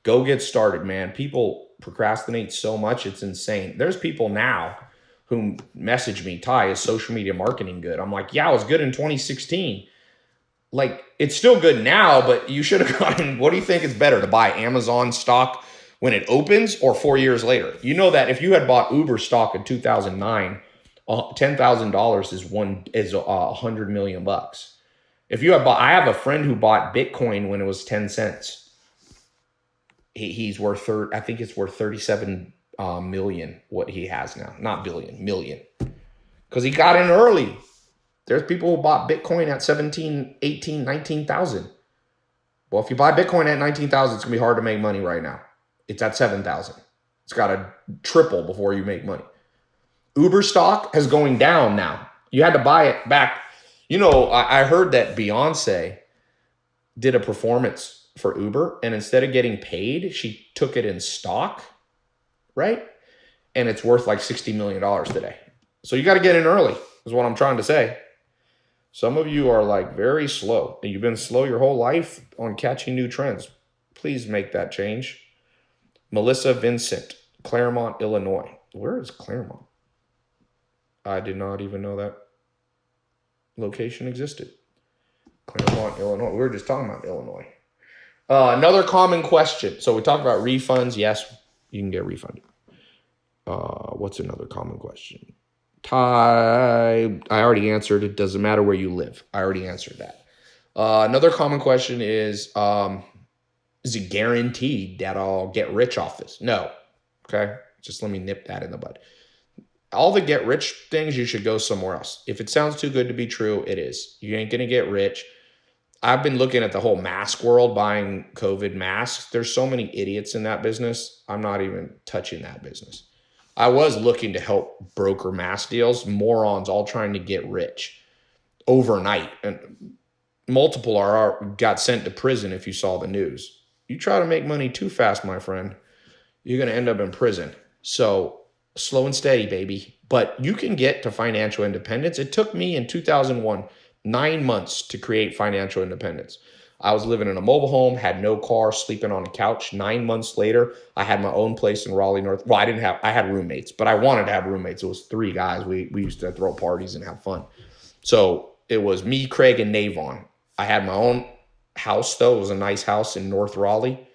Go get started, man. People procrastinate so much, it's insane. There's people now who message me, Ty, is social media marketing good? I'm like, yeah, it was good in 2016. Like, it's still good now, but you should have gotten, what do you think is better, to buy Amazon stock when it opens or 4 years later? You know that if you had bought Uber stock in 2009, $10,000 is $100 million. If you had I have a friend who bought Bitcoin when it was 10 cents. He's worth, I think it's worth 37 million, what he has now. Not billion, million. Because he got in early. There's people who bought Bitcoin at 17, 18, 19,000. Well, if you buy Bitcoin at 19,000, it's going to be hard to make money right now. It's at 7,000. It's got to triple before you make money. Uber stock is going down now. You had to buy it back. You know, I heard that Beyonce did a performance for Uber, and instead of getting paid, she took it in stock, right? And it's worth like $60 million today. So you got to get in early, is what I'm trying to say. Some of you are like very slow, and you've been slow your whole life on catching new trends. Please make that change. Melissa Vincent, Claremont, Illinois. Where is Claremont? I did not even know that location existed. Claremont, Illinois. We were just talking about Illinois. Another common question. So we talked about refunds. Yes, you can get refunded. What's another common question? I already answered. It doesn't matter where you live. I already answered that. Another common question is it guaranteed that I'll get rich off this? No. Okay. Just let me nip that in the bud. All the get rich things, you should go somewhere else. If it sounds too good to be true, it is. You ain't going to get rich. I've been looking at the whole mask world, buying COVID masks. There's so many idiots in that business. I'm not even touching that business. I was looking to help broker mask deals, morons all trying to get rich overnight. And multiple got sent to prison if you saw the news. You try to make money too fast, my friend, you're going to end up in prison. So slow and steady, baby. But you can get to financial independence. It took me in 2001 9 months to create financial independence. I was living in a mobile home, had no car, sleeping on a couch. 9 months later, I had my own place in Raleigh, North. Well, I had roommates, but I wanted to have roommates. It was 3 guys. We used to throw parties and have fun. So it was me, Craig, and Navon. I had my own house, though. It was a nice house in North Raleigh.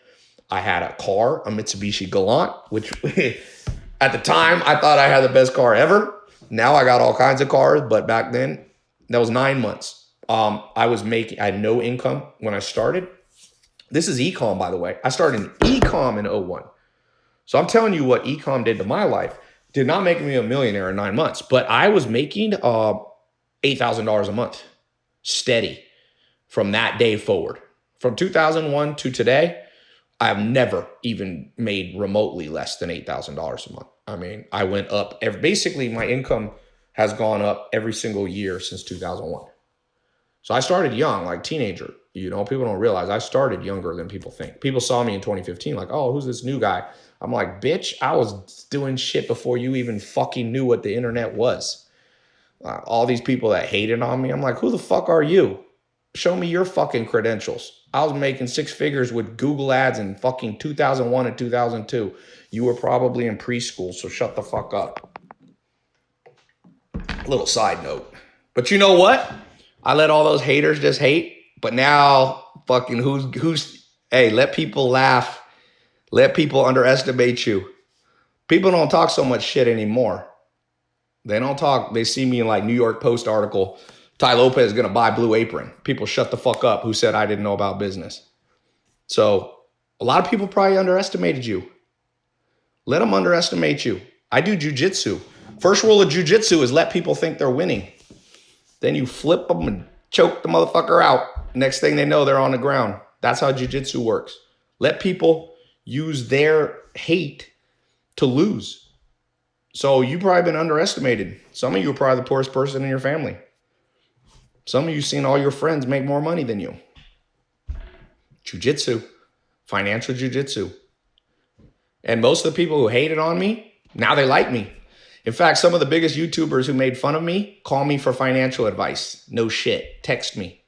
I had a car, a Mitsubishi Galant, which at the time I thought I had the best car ever. Now I got all kinds of cars, but back then, that was 9 months. I had no income when I started. This is ecom, by the way. I started in ecom in 01. So I'm telling you what ecom did to my life. Did not make me a millionaire in 9 months, but I was making $8,000 a month steady from that day forward. From 2001 to today, I've never even made remotely less than $8,000 a month. I mean, I went up. Basically, my income has gone up every single year since 2001. So I started young, like teenager. You know, people don't realize I started younger than people think. People saw me in 2015 like, oh, who's this new guy? I'm like, bitch, I was doing shit before you even fucking knew what the internet was. All these people that hated on me, I'm like, who the fuck are you? Show me your fucking credentials. I was making 6 figures with Google ads in fucking 2001 and 2002. You were probably in preschool, so shut the fuck up. Little side note. But you know what? I let all those haters just hate. But now fucking hey, let people laugh. Let people underestimate you. People don't talk so much shit anymore. They don't talk. They see me in like New York Post article. Ty Lopez is going to buy Blue Apron. People shut the fuck up who said I didn't know about business. So a lot of people probably underestimated you. Let them underestimate you. I do jujitsu. First rule of jujitsu is let people think they're winning. Then you flip them and choke the motherfucker out. Next thing they know, they're on the ground. That's how jujitsu works. Let people use their hate to lose. So you've probably been underestimated. Some of you are probably the poorest person in your family. Some of you seen all your friends make more money than you. Jiu-jitsu, financial jiu-jitsu. And most of the people who hated on me, now they like me. In fact, some of the biggest YouTubers who made fun of me call me for financial advice. No shit. Text me.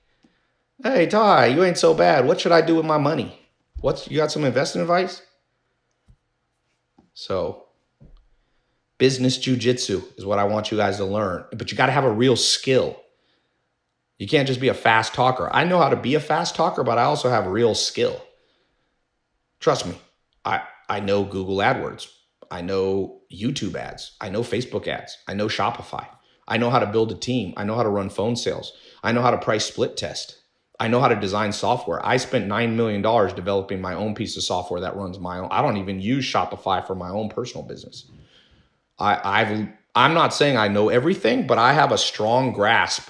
Hey, Ty, you ain't so bad. What should I do with my money? You got some investing advice? So, business jiu-jitsu is what I want you guys to learn. But you got to have a real skill. You can't just be a fast talker. I know how to be a fast talker, but I also have real skill. Trust me. I know Google AdWords. I know YouTube ads. I know Facebook ads. I know Shopify. I know how to build a team. I know how to run phone sales. I know how to price split test. I know how to design software. I spent $9 million developing my own piece of software that runs my own. I don't even use Shopify for my own personal business. I'm not saying I know everything, but I have a strong grasp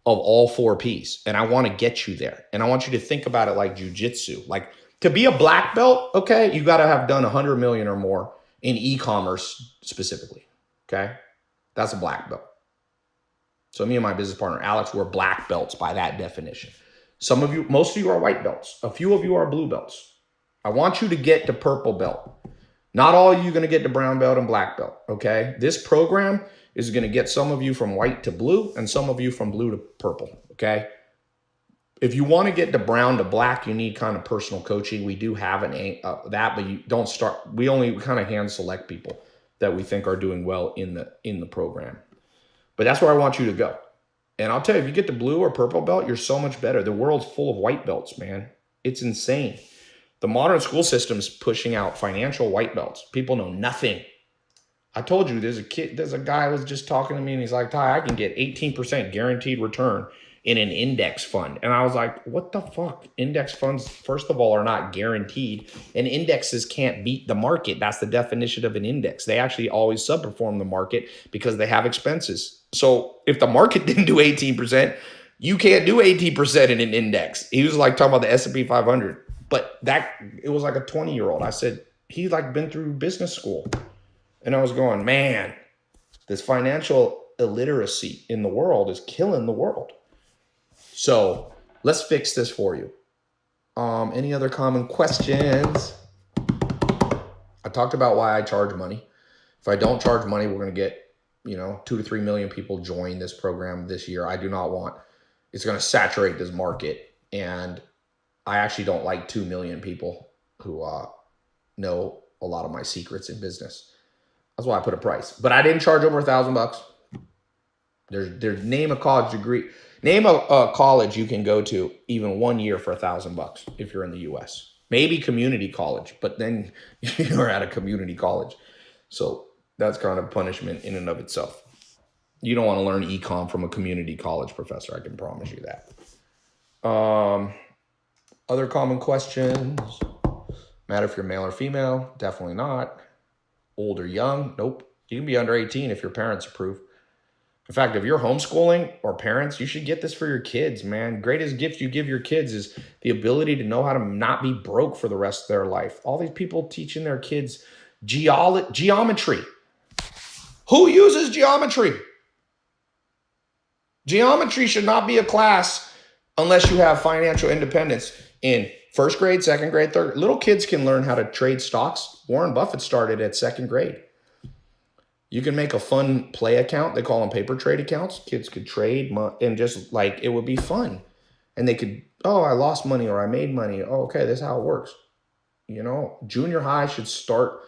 of all 4 Ps, and I want to get you there. And I want you to think about it like jujitsu. Like to be a black belt, okay, you got to have done 100 million or more in e-commerce specifically, okay? That's a black belt. So me and my business partner, Alex, we're black belts by that definition. Most of you are white belts. A few of you are blue belts. I want you to get to purple belt. Not all of you are going to get to brown belt and black belt, okay? This program is going to get some of you from white to blue and some of you from blue to purple, okay? If you want to get to brown to black, you need kind of personal coaching. We do have that, but you don't start. We only kind of hand select people that we think are doing well in the program. But that's where I want you to go. And I'll tell you, if you get the blue or purple belt, you're so much better. The world's full of white belts, man. It's insane. The modern school system's pushing out financial white belts. People know nothing. I told you, there's a guy who was just talking to me, and he's like, Ty, I can get 18% guaranteed return in an index fund. And I was like, what the fuck? Index funds, first of all, are not guaranteed, and indexes can't beat the market. That's the definition of an index. They actually always subperform the market because they have expenses. So if the market didn't do 18%, you can't do 18% in an index. He was like talking about the S&P 500. But it was like a 20-year-old. I said, he's like been through business school. And I was going, man, this financial illiteracy in the world is killing the world. So let's fix this for you. Any other common questions? I talked about why I charge money. If I don't charge money, we're going to get, 2 to 3 million people join this program this year. I do not want, it's going to saturate this market. And I actually don't like 2 million people who know a lot of my secrets in business. That's why I put a price. But I didn't charge over $1,000. There's name a college degree. Name a college you can go to even 1 year for $1,000 if you're in the U.S. Maybe community college, but then you're at a community college. So that's kind of punishment in and of itself. You don't want to learn econ from a community college professor. I can promise you that. Other common questions. Matter if you're male or female? Definitely not. Old or young? Nope. You can be under 18 if your parents approve. In fact, if you're homeschooling or parents, you should get this for your kids, man. Greatest gift you give your kids is the ability to know how to not be broke for the rest of their life. All these people teaching their kids geometry. Who uses geometry? Geometry should not be a class unless you have financial independence in first grade, second grade, third. Little kids can learn how to trade stocks. Warren Buffett started at second grade. You can make a fun play account. They call them paper trade accounts. Kids could trade and just like, it would be fun. And they could, I lost money or I made money. Oh, okay, this is how it works. Junior high should start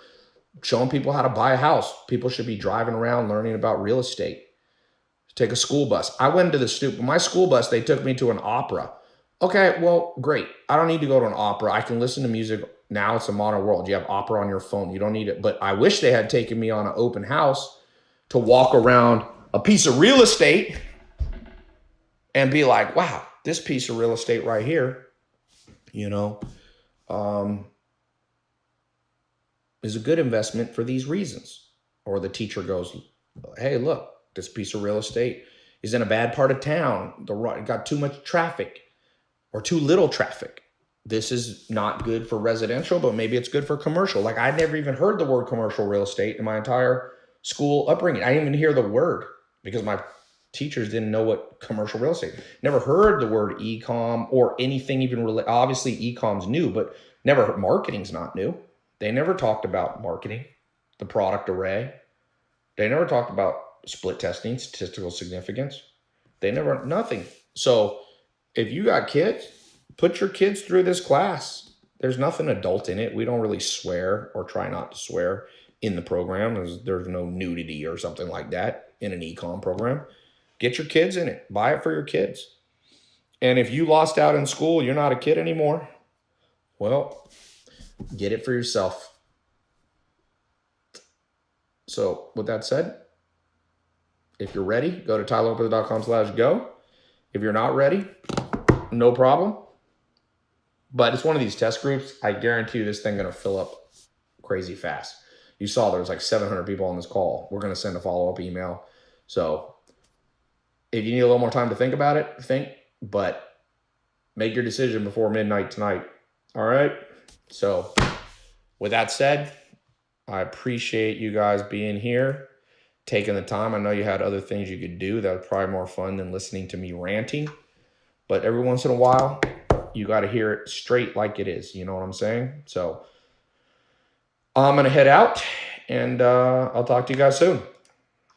showing people how to buy a house. People should be driving around learning about real estate. Take a school bus. I went to my school bus, they took me to an opera. Okay, well, great. I don't need to go to an opera. I can listen to music. Now it's a modern world. You have opera on your phone. You don't need it. But I wish they had taken me on an open house to walk around a piece of real estate and be like, wow, this piece of real estate right here, is a good investment for these reasons. Or the teacher goes, hey, look, this piece of real estate is in a bad part of town. It got too much traffic or too little traffic. This is not good for residential, but maybe it's good for commercial. Like I'd never even heard the word commercial real estate in my entire school upbringing. I didn't even hear the word because my teachers didn't know what commercial real estate. Never heard the word e-com or anything even related. Obviously e-com's new, but never heard marketing's not new. They never talked about marketing, the product array. They never talked about split testing, statistical significance. Nothing. So if you got kids, put your kids through this class. There's nothing adult in it. We don't really swear or try not to swear in the program. There's no nudity or something like that in an econ program. Get your kids in it. Buy it for your kids. And if you lost out in school, you're not a kid anymore. Well, get it for yourself. So with that said, if you're ready, go to tylopez.com/go. If you're not ready, no problem. But it's one of these test groups. I guarantee you this thing going to fill up crazy fast. You saw there was like 700 people on this call. We're going to send a follow-up email. So if you need a little more time to think about it, but make your decision before midnight tonight. All right? So with that said, I appreciate you guys being here, taking the time. I know you had other things you could do that was probably more fun than listening to me ranting. But every once in a while, you got to hear it straight like it is. You know what I'm saying? So I'm going to head out, and I'll talk to you guys soon.